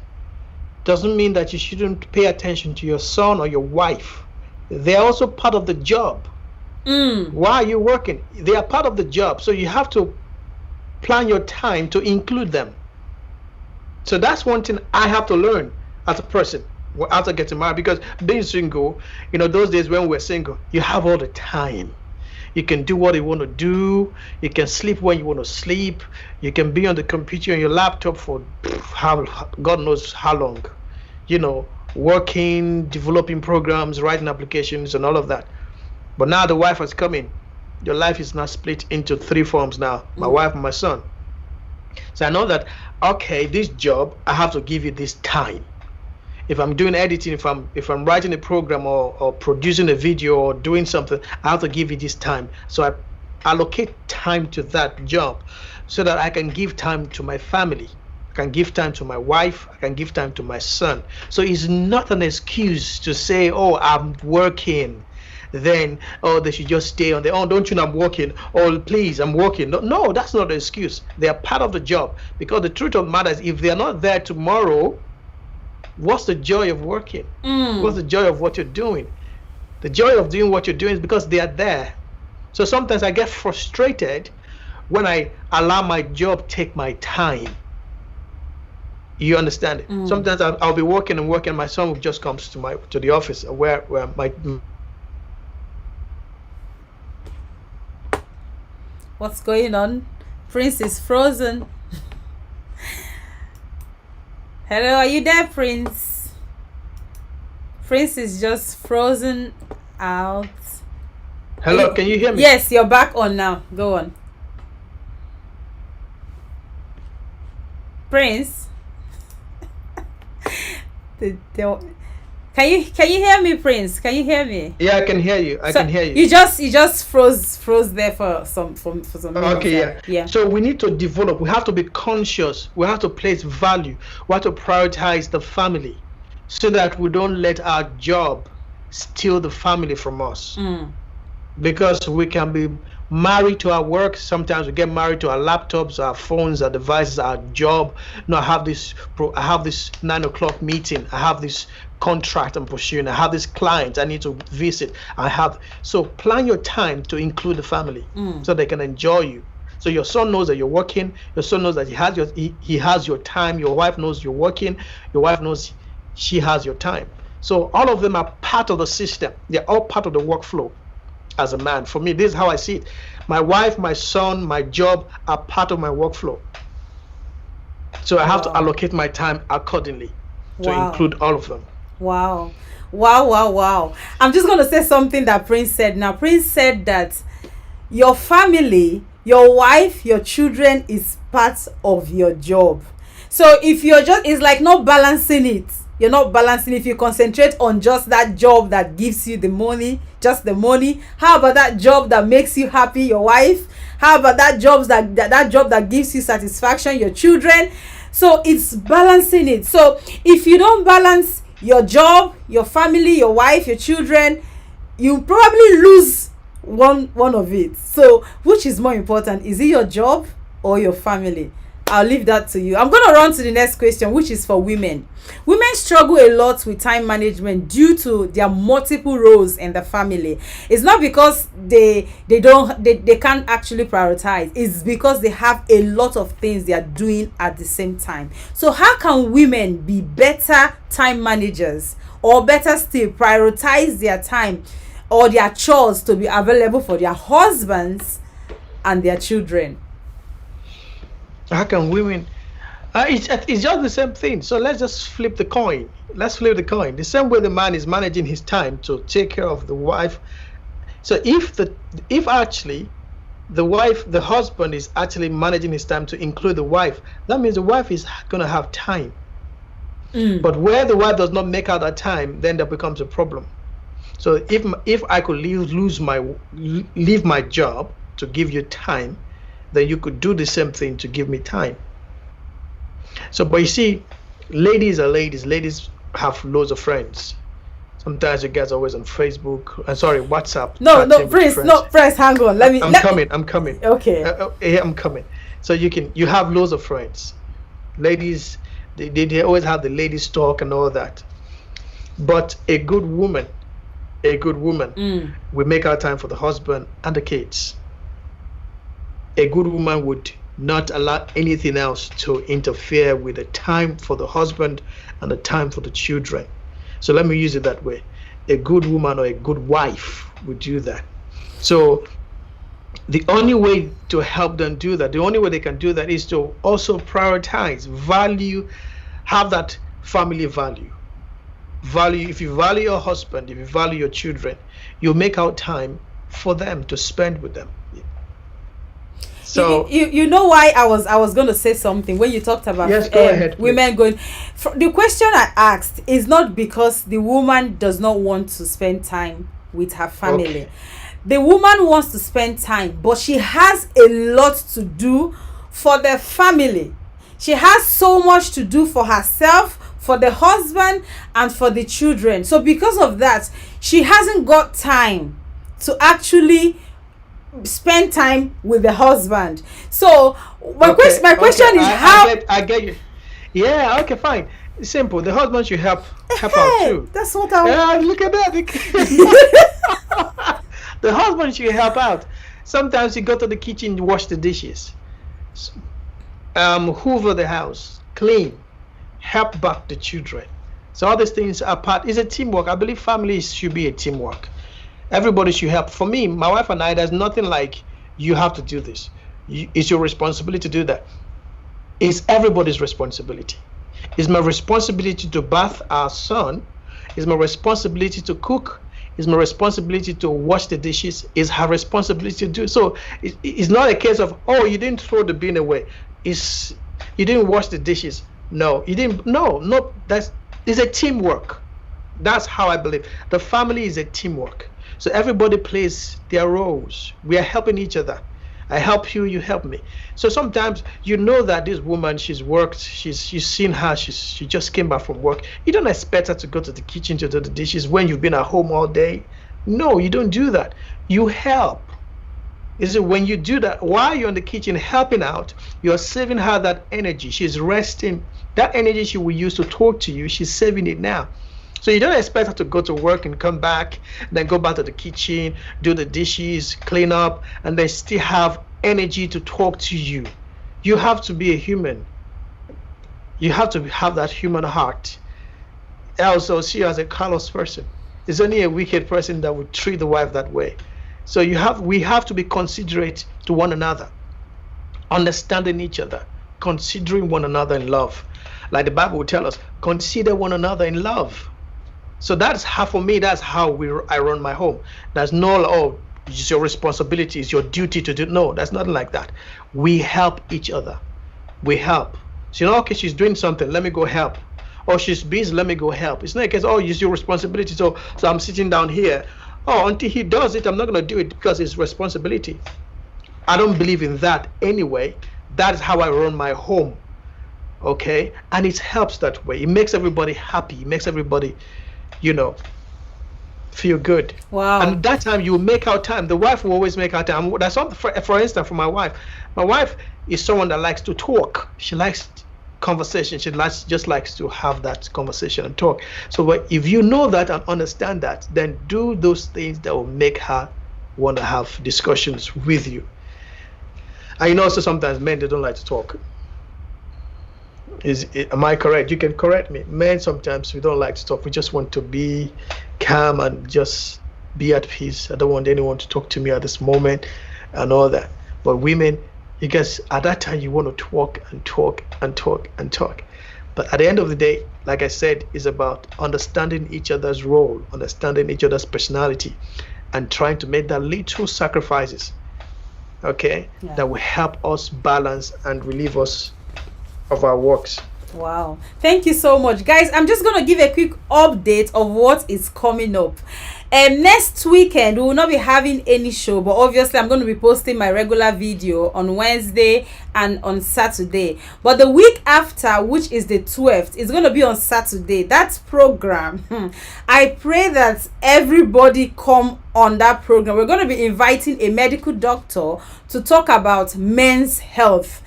doesn't mean that you shouldn't pay attention to your son or your wife. They're also part of the job. Why are you working? They are part of the job. So you have to plan your time to include them. So that's one thing I have to learn as a person after getting married, because being single, those days when we're single, you have all the time. You can do what you want to do. You can sleep when you want to sleep. You can be on the computer and your laptop for God knows how long. Working, developing programs, writing applications, and all of that. But now the wife has come in. Your life is now split into 3 forms now. My wife and my son. So I know that, okay, this job, I have to give you this time. If I'm doing editing, if I'm writing a program or producing a video or doing something, I have to give you this time. So I allocate time to that job so that I can give time to my family. I can give time to my wife. I can give time to my son. So it's not an excuse to say, oh, I'm working. Then, oh, they should just stay on their own. Don't you know I'm working? Oh, please, I'm working. No, that's not an excuse. They are part of the job. Because the truth of the matter is, if they're not there tomorrow, what's the joy of working? What's the joy of what you're doing? The joy of doing what you're doing is because they are there. So sometimes I get frustrated when I allow my job take my time. You understand it? Sometimes I'll be working and working. My son just comes to the office where my What's going on? Prince is frozen. Hello, are you there, Prince? Prince is just frozen out. Hello, can you hear me? Yes, you're back on now. Go on. Prince? Can you hear me, Prince? Can you hear me? Yeah, I can hear you. I can hear you. You just froze there for some minutes. Okay, yeah. So we need to develop. We have to be conscious. We have to place value. We have to prioritize the family, so that we don't let our job steal the family from us. Because we can be married to our work. Sometimes we get married to our laptops, our phones, our devices, our job. No, I have this 9 o'clock meeting. I have this contract I'm pursuing. I have this client I need to visit. So plan your time to include the family so they can enjoy you. So your son knows that you're working. Your son knows that he has your time. Your wife knows you're working. Your wife knows she has your time. So all of them are part of the system. They're all part of the workflow. As a man, for me, this is how I see it. My wife, my son, my job are part of my workflow. So I have to allocate my time accordingly to include all of them. Wow. I'm just going to say something that Prince said. Now, Prince said that your family, your wife, your children is part of your job. So if you're it's like not balancing it. you're not balancing. If you concentrate on just that job that gives you the money, just the money, how about that job that makes you happy, your wife? How about that job that gives you satisfaction, your children? So it's balancing it. So if you don't balance your job, your family, your wife, your children, you probably lose one of it. So which is more important? Is it your job or your family? I'll leave that to you. I'm going to run to the next question, which is for women. Women struggle a lot with time management due to their multiple roles in the family. It's not because they can't actually prioritize. It's because they have a lot of things they are doing at the same time. So how can women be better time managers, or better still, prioritize their time or their chores to be available for their husbands and their children? How can women? It's just the same thing. So let's just flip the coin. Let's flip the coin. The same way the man is managing his time to take care of the wife. So if actually the husband is actually managing his time to include the wife, that means the wife is going to have time. But where the wife does not make out that time, then there becomes a problem. So if I could leave my job to give you time, then you could do the same thing to give me time. So, but you see, ladies are ladies. Ladies have loads of friends. Sometimes you guys are always on Facebook. WhatsApp. No, Prince, hang on. I'm coming. Okay. Yeah, I'm coming. So you have loads of friends. Ladies, they always have the ladies talk and all that. But a good woman will make out time for the husband and the kids. A good woman would not allow anything else to interfere with the time for the husband and the time for the children. So let me use it that way. A good woman or a good wife would do that. So the only way to help them do that, the only way they can do that is to also prioritize, value, have that family value. If you value your husband, if you value your children, you make out time for them to spend with them. So you know why I was going to say something when you talked about go ahead, women going. The question I asked is not because the woman does not want to spend time with her family. Okay. The woman wants to spend time, but she has a lot to do for the family. She has so much to do for herself, for the husband, and for the children. So because of that, she hasn't got time to actually spend time with the husband. So my question is how I get you. Yeah, okay, fine. Simple. The husband should help out too. That's what I look at that. The husband should help out. Sometimes you go to the kitchen, wash the dishes, hoover the house, clean, help back the children. So all these things are part. It's a teamwork. I believe families should be a teamwork. Everybody should help. For me, my wife and I, there's nothing like you have to do this. It's your responsibility to do that. It's everybody's responsibility. It's my responsibility to bath our son. It's my responsibility to cook. It's my responsibility to wash the dishes. It's her responsibility to do. So it's not a case of, oh, you didn't throw the bin away. You didn't wash the dishes. No, you didn't. No, it's a teamwork. That's how I believe. The family is a teamwork. So everybody plays their roles. We are helping each other. I help you, you help me. So sometimes you know that this woman, she's worked, she's seen her, she just came back from work. You don't expect her to go to the kitchen to do the dishes when you've been at home all day. No, you don't do that. You help. Is it when you do that, while you're in the kitchen helping out, you're saving her that energy. She's resting. That energy she will use to talk to you, she's saving it now. So you don't expect her to go to work and come back, then go back to the kitchen, do the dishes, clean up, and then still have energy to talk to you. You have to be a human. You have to have that human heart. Else I'll see you as a callous person. It's only a wicked person that would treat the wife that way. So we have to be considerate to one another, understanding each other, considering one another in love. Like the Bible will tell us, consider one another in love. So that's how, for me, that's how I run my home. There's no, oh, it's your responsibility, it's your duty to do. No, that's nothing like that. We help each other. We help. So, okay, she's doing something, let me go help. oh, she's busy, let me go help. It's not a case, oh, it's your responsibility. So I'm sitting down here. Oh, until he does it, I'm not going to do it because it's responsibility. I don't believe in that anyway. That is how I run my home. Okay? And it helps that way. It makes everybody happy. It makes everybody, feel good. Wow. And that time you make out time. The wife will always make out time. That's not, for instance, for my wife. My wife is someone that likes to talk. She likes conversation. She just likes to have that conversation and talk. So if you know that and understand that, then do those things that will make her want to have discussions with you. And also sometimes men, they don't like to talk. Am I correct? You can correct me. Men, sometimes we don't like to talk. We just want to be calm and just be at peace. I don't want anyone to talk to me at this moment and all that. But women, you guys, at that time, you want to talk and talk and talk and talk. But at the end of the day, like I said, it's about understanding each other's role, understanding each other's personality, and trying to make that little sacrifices, okay, that will help us balance and relieve us of our works. Wow, thank you so much, guys. I'm just gonna give a quick update of what is coming up. Next weekend we will not be having any show, but obviously I'm going to be posting my regular video on Wednesday and on Saturday. But the week after, which is the 12th, is going to be on Saturday. That program, I pray that everybody come on that program. We're going to be inviting a medical doctor to talk about men's health.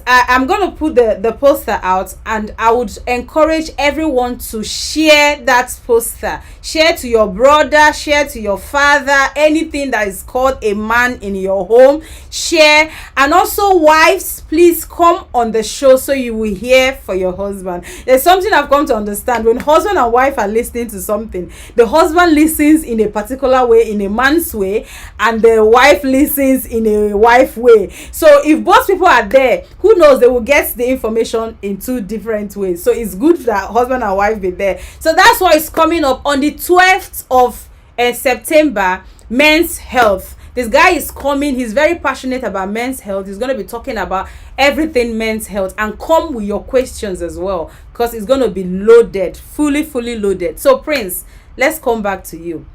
I'm going to put the poster out, and I would encourage everyone to share that poster. Share to your brother, share to your father, anything that is called a man in your home, share. And also, wives, please come on the show so you will hear for your husband. There's something I've come to understand. When husband and wife are listening to something, the husband listens in a particular way, in a man's way, and the wife listens in a wife way. So if both people are there, who knows, they will get the information in two different ways. So it's good that husband and wife be there. So that's why it's coming up on the 12th of September, men's health. This guy is coming. He's very passionate about men's health. He's going to be talking about everything men's health, and come with your questions as well, because it's going to be loaded, fully loaded. So Prince, let's come back to you.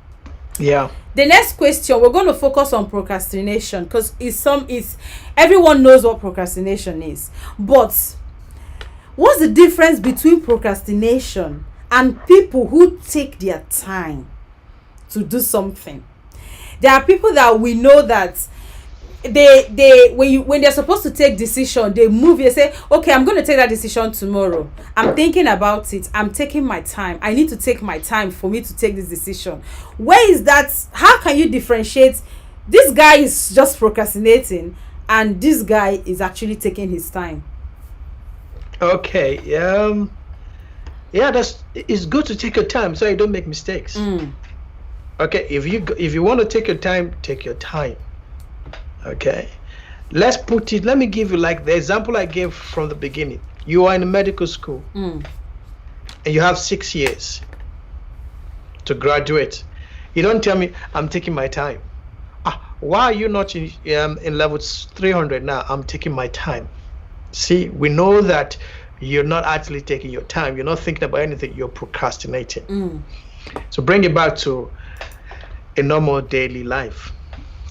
Yeah. The next question, we're going to focus on procrastination, because everyone knows what procrastination is. But what's the difference between procrastination and people who take their time to do something? There are people that we know that when they're supposed to take decision, they move. They say, okay, I'm going to take that decision tomorrow. I'm thinking about it. I'm taking my time. I need to take my time for me to take this decision. Where is that? How can you differentiate? This guy is just procrastinating, and this guy is actually taking his time. Okay. Yeah. It's good to take your time so you don't make mistakes. Okay. If you want to take your time, take your time. Okay, let me give you like the example I gave from the beginning. You are in a medical school and you have 6 years to graduate. You don't tell me, I'm taking my time. Why are you not in level 300 now? I'm taking my time. See, we know that you're not actually taking your time. You're not thinking about anything. You're procrastinating. So bring it back to a normal daily life.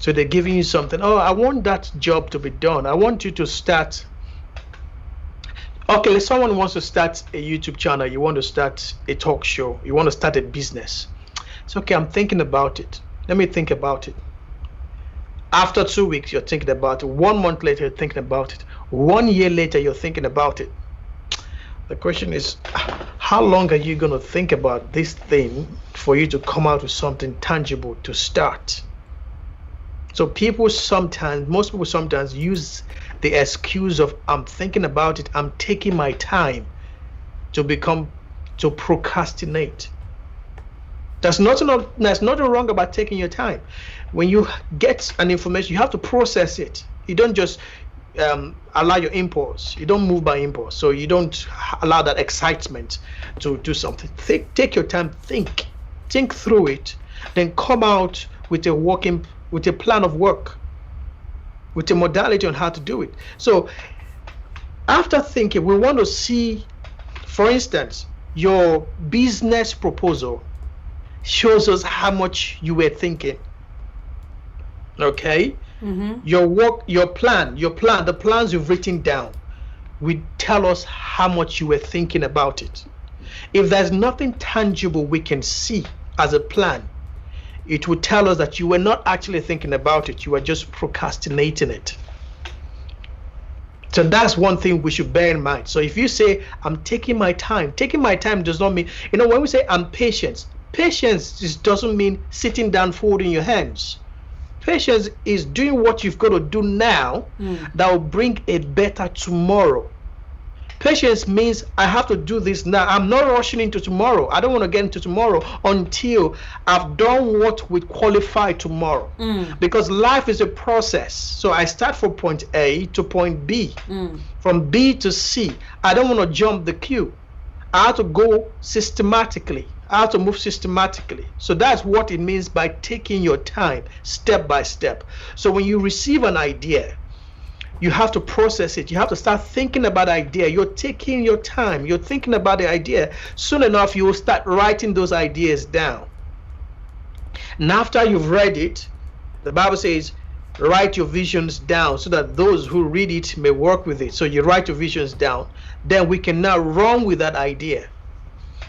So they're giving you something. Oh, I want that job to be done. I want you to start. Okay, someone wants to start a YouTube channel. You want to start a talk show. You want to start a business. It's okay, I'm thinking about it. Let me think about it. After 2 weeks, you're thinking about it. 1 month later, you're thinking about it. 1 year later, you're thinking about it. The question is, how long are you going to think about this thing for you to come out with something tangible to start? So most people sometimes use the excuse of, I'm thinking about it, I'm taking my time, to procrastinate. There's nothing wrong about taking your time. When you get an information, you have to process it. You don't just allow your impulse. You don't move by impulse. So you don't allow that excitement to do something. Take your time, think through it, then come out with a plan of work, with a modality on how to do it. So after thinking, we want to see, For instance, your business proposal shows us how much you were thinking. Okay? Your work, your plan, the plans you've written down will tell us how much you were thinking about it. If there's nothing tangible we can see as a plan, it will tell us that you were not actually thinking about it, you were just procrastinating it. So that's one thing we should bear in mind. So if you say, I'm taking my time does not mean, when we say I'm patient, patience just doesn't mean sitting down folding your hands. Patience is doing what you've got to do now that will bring a better tomorrow. Patience means I have to do this now. I'm not rushing into tomorrow. I don't want to get into tomorrow until I've done what would qualify tomorrow. Because life is a process. So I start from point A to point B. From B to C. I don't want to jump the queue. I have to go systematically. I have to move systematically. So that's what it means by taking your time step by step. So when you receive an idea, you have to process it. You have to start thinking about the idea. You're taking your time. You're thinking about the idea. Soon enough, you will start writing those ideas down. And after you've read it, the Bible says, write your visions down so that those who read it may work with it. So you write your visions down. Then we can now run with that idea.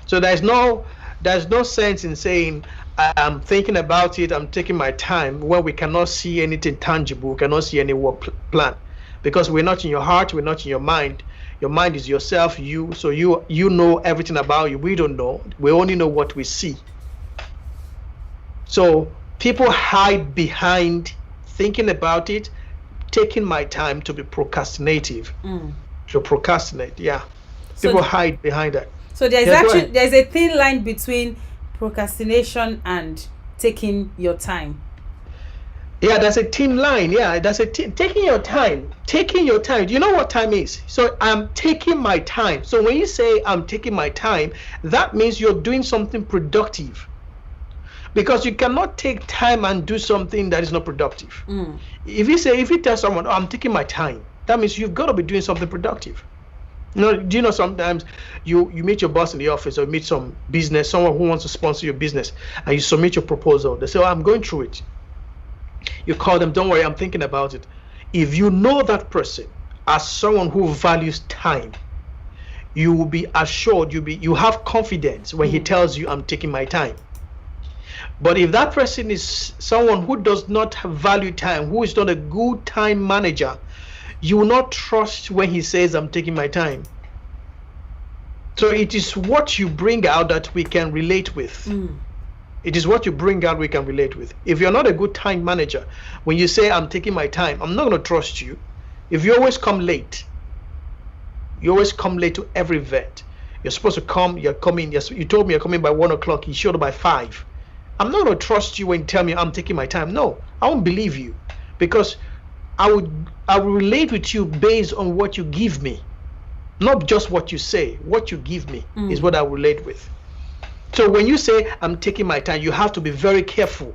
So there's no sense in saying, I'm thinking about it, I'm taking my time, when we cannot see anything tangible, we cannot see any work plan. Because we're not in your heart, we're not in your mind. Your mind is yourself, you. So you know everything about you. We don't know. We only know what we see. So people hide behind thinking about it, taking my time to be procrastinative. To procrastinate, yeah. People hide behind that. So there's a thin line between procrastination and taking your time. Yeah, that's a thin line. Yeah, that's taking your time. Taking your time. Do you know what time is? So I'm taking my time. So when you say I'm taking my time, that means you're doing something productive. Because you cannot take time and do something that is not productive. If you tell someone, oh, I'm taking my time, that means you've got to be doing something productive. Do you know sometimes you meet your boss in the office, or meet some business, someone who wants to sponsor your business, and you submit your proposal. They say, oh, I'm going through it. You call them, don't worry, I'm thinking about it. If you know that person as someone who values time, you will be assured, you have confidence when he tells you, I'm taking my time. But if that person is someone who does not value time, who is not a good time manager, you will not trust when he says, I'm taking my time. So it is what you bring out that we can relate with. It is what you bring out we can relate with. If you're not a good time manager, when you say, I'm taking my time, I'm not going to trust you. If you always come late, to every event. You're supposed to come, you're coming, you told me you're coming by 1 o'clock, you showed up by 5. I'm not going to trust you when you tell me I'm taking my time. No, I won't believe you, because I will relate with you based on what you give me, not just what you say. What you give me is what I relate with. So when you say I'm taking my time, you have to be very careful.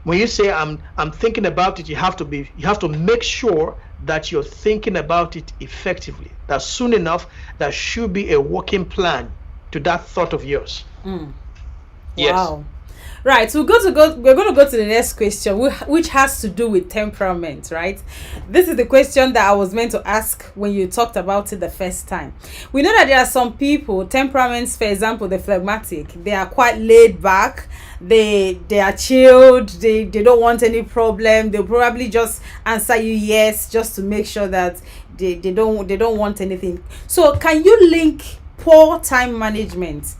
When you say I'm thinking about it, you have to make sure that you're thinking about it effectively. That soon enough, there should be a working plan to that thought of yours. Yes. Wow. Right, so we're going to go to the next question, which has to do with temperament, right? This is the question that I was meant to ask when you talked about it the first time. We know that there are some people, temperaments, for example, the phlegmatic, they are quite laid back, they are chilled, they don't want any problem, they'll probably just answer you yes, just to make sure that they don't want anything. So can you link poor time management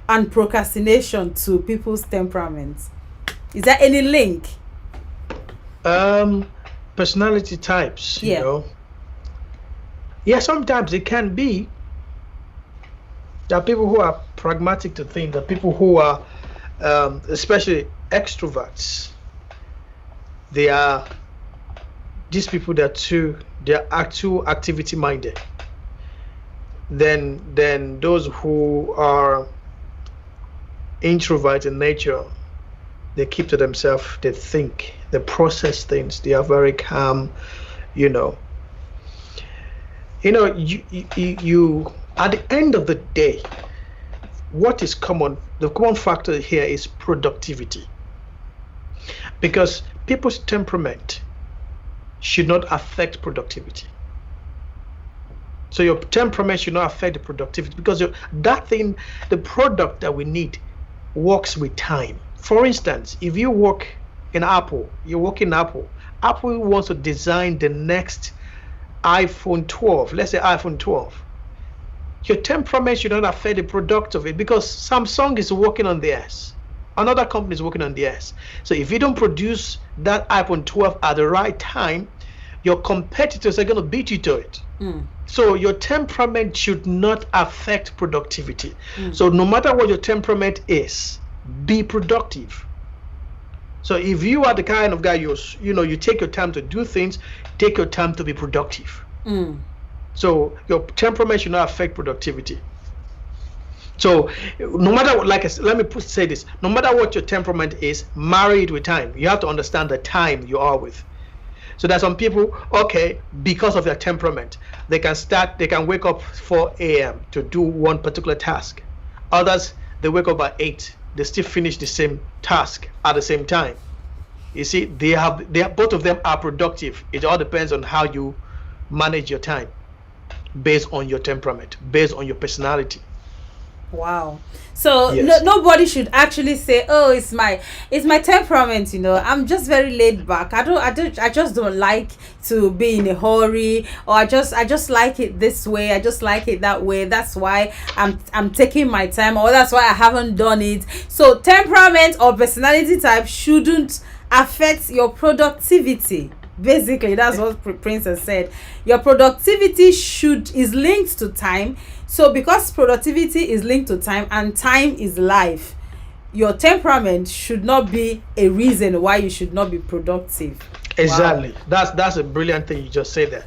and procrastination to people's temperaments? Is there any link? Personality types, you know. Yeah, sometimes it can be. There are people who are pragmatic to think. There are people who are, especially extroverts. These people they are too activity minded. Then those who are introvert in nature, they keep to themselves, they think, they process things, they are very calm, you know. You at the end of the day, what is common? The common factor here is productivity, because people's temperament should not affect productivity. So your temperament should not affect the productivity, because that thing, the product that we need, works with time. For instance, if you work in Apple, Apple wants to design the next iPhone 12, let's say iPhone 12. Your temperament should not affect the product of it, because Samsung is working on theirs. Another company is working on theirs. So if you don't produce that iPhone 12 at the right time, your competitors are going to beat you to it. So your temperament should not affect productivity. So no matter what your temperament is, be productive. So if you are the kind of guy you take your time to do things, take your time to be productive. So your temperament should not affect productivity. So no matter what, say this, no matter what your temperament is, marry it with time. You have to understand the time you are with. So there's some people, okay, because of their temperament, they can wake up 4 a.m. to do one particular task. Others, they wake up at 8, they still finish the same task at the same time. You see, both of them are productive. It all depends on how you manage your time, based on your temperament, based on your personality. Wow. So Yes. nobody should actually say, "Oh, it's my temperament." I'm just very laid back. I just don't like to be in a hurry, or I just like it this way. I just like it that way. That's why I'm taking my time, or that's why I haven't done it. So temperament or personality type shouldn't affect your productivity. Basically, that's what Prince has said. Your productivity is linked to time. So because productivity is linked to time, and time is life, your temperament should not be a reason why you should not be productive. Exactly. Wow. That's a brilliant thing you just said there.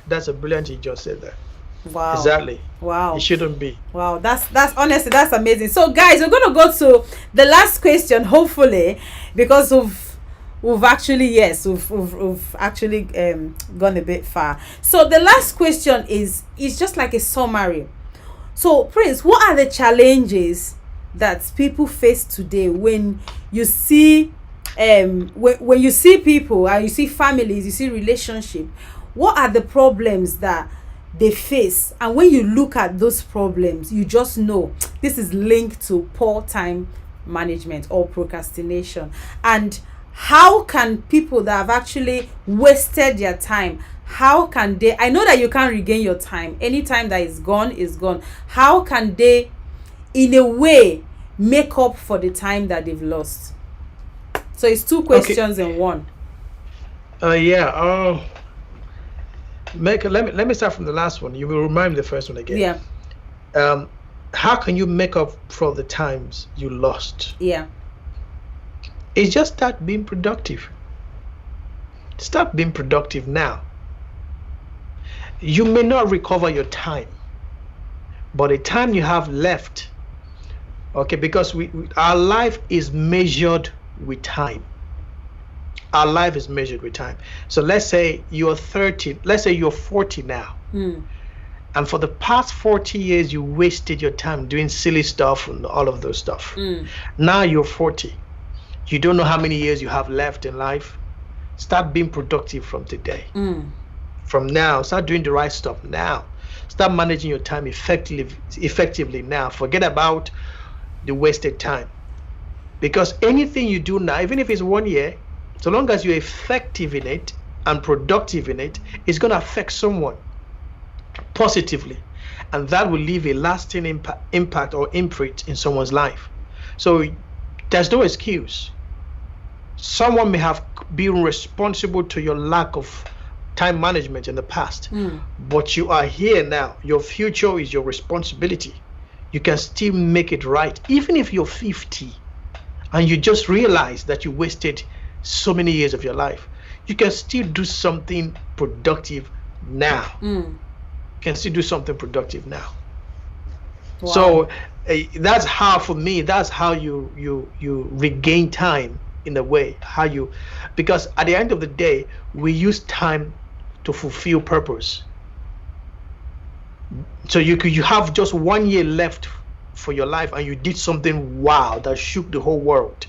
Wow. Exactly. Wow. It shouldn't be. Wow. That's honestly, that's amazing. So guys, we're gonna go to the last question, hopefully, because we've actually gone a bit far. So the last question is just like a summary. So Prince, what are the challenges that people face today when you see when you see people, and you see families, you see relationship? What are the problems that they face? And when you look at those problems, you just know this is linked to poor time management or procrastination. And how can people that have actually wasted their time, how can they, I know that you can't regain your time, any time that is gone, how can they in a way make up for the time that they've lost? So it's two questions in one. Let me start from the last one. You will remind me the first one again. Yeah. How can you make up for the times you lost? Yeah. It's just start being productive. Start being productive now. You may not recover your time, but the time you have left, okay, because our life is measured with time. Our life is measured with time. So let's say you're 30, let's say you're 40 now. And for the past 40 years, you wasted your time doing silly stuff and all of those stuff. Now you're 40. You don't know how many years you have left in life. Start being productive from today. From now, start doing the right stuff now. Start managing your time effectively now. Forget about the wasted time. Because anything you do now, even if it's 1 year, so long as you're effective in it and productive in it, it's going to affect someone positively. And that will leave a lasting impact or imprint in someone's life. So there's no excuse. Someone may have been responsible to your lack of time management in the past, but you are here now. Your future is your responsibility. You can still make it right, even if you're 50 and you just realize that you wasted so many years of your life. You can still do something productive now. You can still do something productive now. Wow. So that's how, for me, that's how you regain time in a way. Because at the end of the day, we use time to fulfill purpose. So you have just 1 year left for your life, and you did something wow that shook the whole world,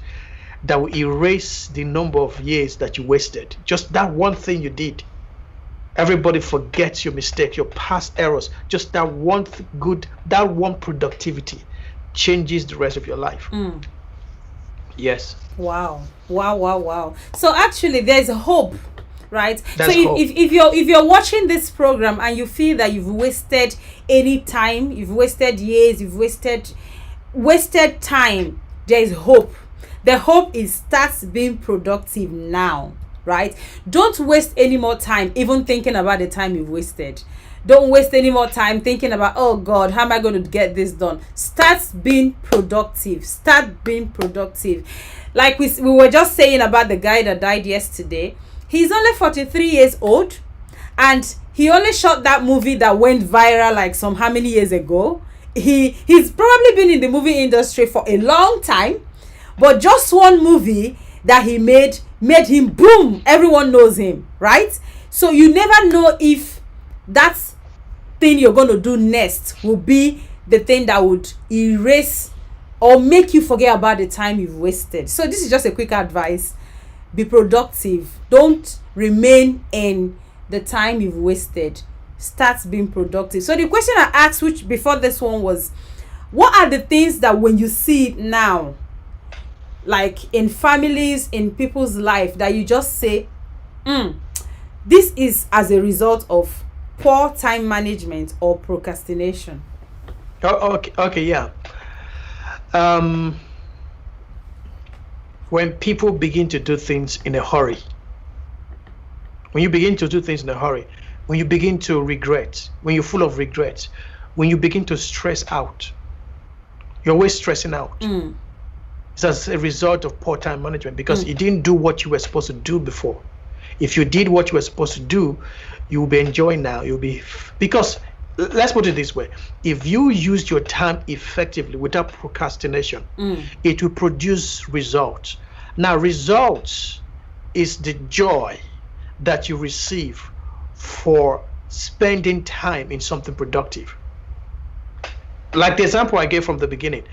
that will erase the number of years that you wasted. Just that one thing you did. Everybody forgets your mistake, your past errors. Just that one that one productivity changes the rest of your life. Yes. Wow. So actually there's hope, right? That's so hope. if you're watching this program and you feel that you've wasted any time, you've wasted years, you've wasted time, there is hope. The hope is start being productive now, right? Don't waste any more time even thinking about the time you've wasted. Don't waste any more time thinking about, oh God, how am I going to get this done? Start being productive. Like we were just saying about the guy that died yesterday. He's only 43 years old, and he only shot that movie that went viral like some how many years ago. He's probably been in the movie industry for a long time, but just one movie that he made him boom, everyone knows him, right? So you never know if that thing you're going to do next will be the thing that would erase or make you forget about the time you've wasted. So this is just a quick advice. Be productive. Don't remain in the time you've wasted. Start being productive. So the question I asked, which before this one, was, what are the things that when you see it now, like in families, in people's life, that you just say, this is as a result of poor time management or procrastination? Okay, yeah. When people begin to do things in a hurry, when you begin to do things in a hurry, when you begin to regret, when you're full of regret, when you begin to stress out, you're always stressing out. It's as a result of poor time management, because you didn't do what you were supposed to do before. If you did what you were supposed to do, you will be enjoying now. Because let's put it this way: if you use your time effectively without procrastination, it will produce results. Now, results is the joy that you receive for spending time in something productive. Like the example I gave from the beginning,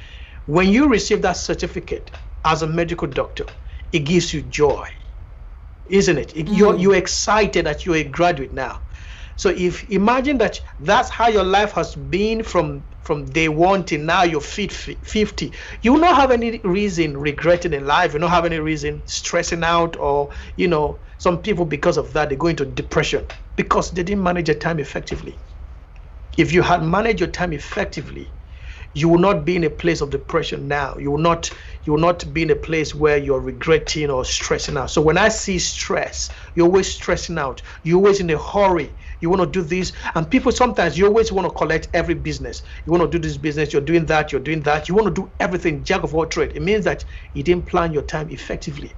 when you receive that certificate as a medical doctor, it gives you joy, isn't it? You're excited that you're a graduate now. So if imagine that's how your life has been from day one till now you're 50, you will not have any reason regretting in life. You don't have any reason stressing out, or some people, because of that, they go into depression because they didn't manage their time effectively. If you had managed your time effectively, you will not be in a place of depression now. You will not be in a place where you're regretting or stressing out. So when I see stress, you're always stressing out. You're always in a hurry. You want to do this. And people, sometimes you always want to collect every business. You want to do this business, you're doing that. You want to do everything, jack of all trades. It means that you didn't plan your time effectively.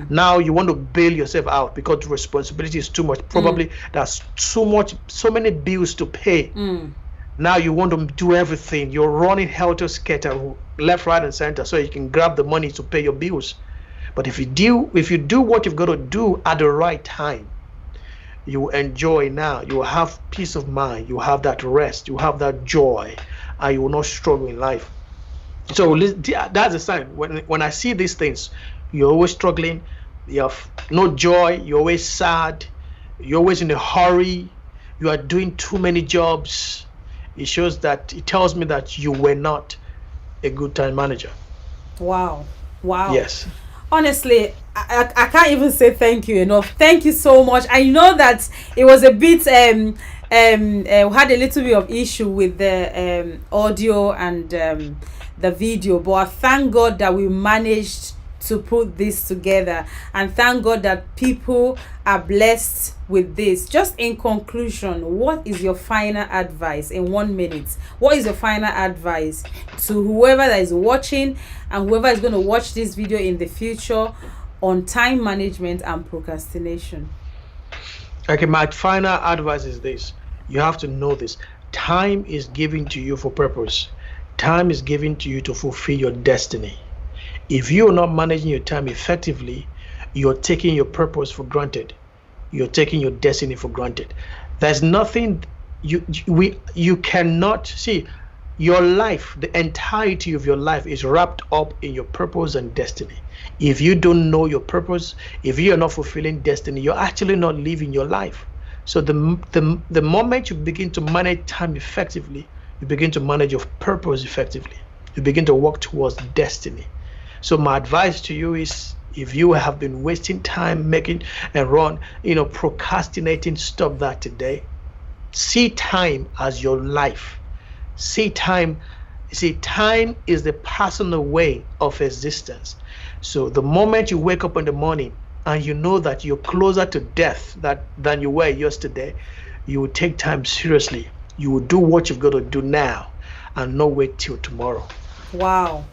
Now you want to bail yourself out because the responsibility is too much. Probably there's so many bills to pay. Now you want to do everything. You're running helter-skelter, left, right, and center, so you can grab the money to pay your bills. But if you do what you've got to do at the right time, you will enjoy now. You will have peace of mind. You will have that rest. You will have that joy, and you will not struggle in life. So that's a sign. When I see these things, you're always struggling. You have no joy. You're always sad. You're always in a hurry. You are doing too many jobs. It tells me that you were not a good time manager. Wow. Yes. Honestly, I can't even say thank you enough. Thank you so much. I know that it was a bit we had a little bit of issue with the audio and the video, but I thank God that we managed to put this together, and thank God that people are blessed with this. Just in conclusion, what is your final advice in 1 minute? What is your final advice to whoever that is watching and whoever is going to watch this video in the future on time management and procrastination? Okay, my final advice is this: you have to know this. Time is given to you for purpose. Time is given to you to fulfill your destiny. If you're not managing your time effectively, you're taking your purpose for granted. You're taking your destiny for granted. There's nothing you cannot see your life. The entirety of your life is wrapped up in your purpose and destiny. If you don't know your purpose, if you are not fulfilling destiny, you're actually not living your life. So the moment you begin to manage time effectively, you begin to manage your purpose effectively. You begin to work towards destiny. So my advice to you is, if you have been wasting time making and procrastinating, stop that today. See time as your life. Time is the personal way of existence. So the moment you wake up in the morning and you know that you're closer to death than you were yesterday, you will take time seriously. You will do what you've got to do now and not wait till tomorrow. Wow.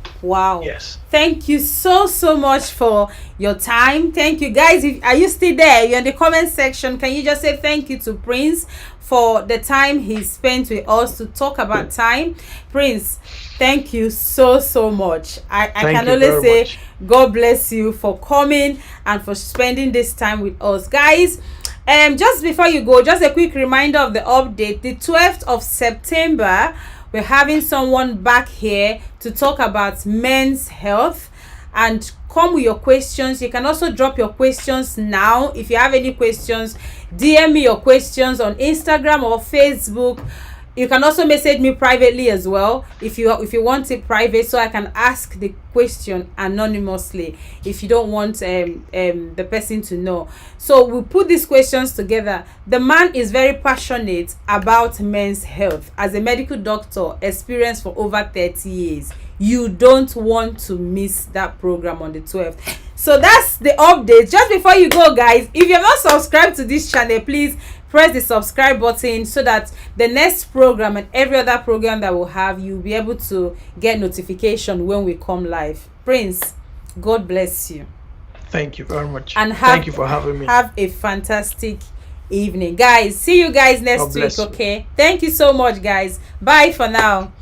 Yes. Thank you so much for your time. Thank you, guys. Are you still there? You're in the comment section. Can you just say thank you to Prince for the time he spent with us to talk about time? Prince, thank you so much. I can only say much. God bless you for coming and for spending this time with us, guys. Just before you go, just a quick reminder of the update. The 12th of September, we're having someone back here to talk about men's health, and come with your questions. You can also drop your questions now. If you have any questions, DM me your questions on Instagram or Facebook. You can also message me privately as well if you want it private, so I can ask the question anonymously if you don't want the person to know. So we put these questions together. The man is very passionate about men's health. As a medical doctor, experienced for over 30 years. You don't want to miss that program on the 12th. So that's the update. Just before you go, guys, if you're not subscribed to this channel, please press the subscribe button so that the next program and every other program that we'll have, you'll be able to get notification when we come live. Prince, God bless you. Thank you very much. And thank you for having me. Have a fantastic evening, guys. See you guys next week. Okay, thank you so much, guys. Bye for now.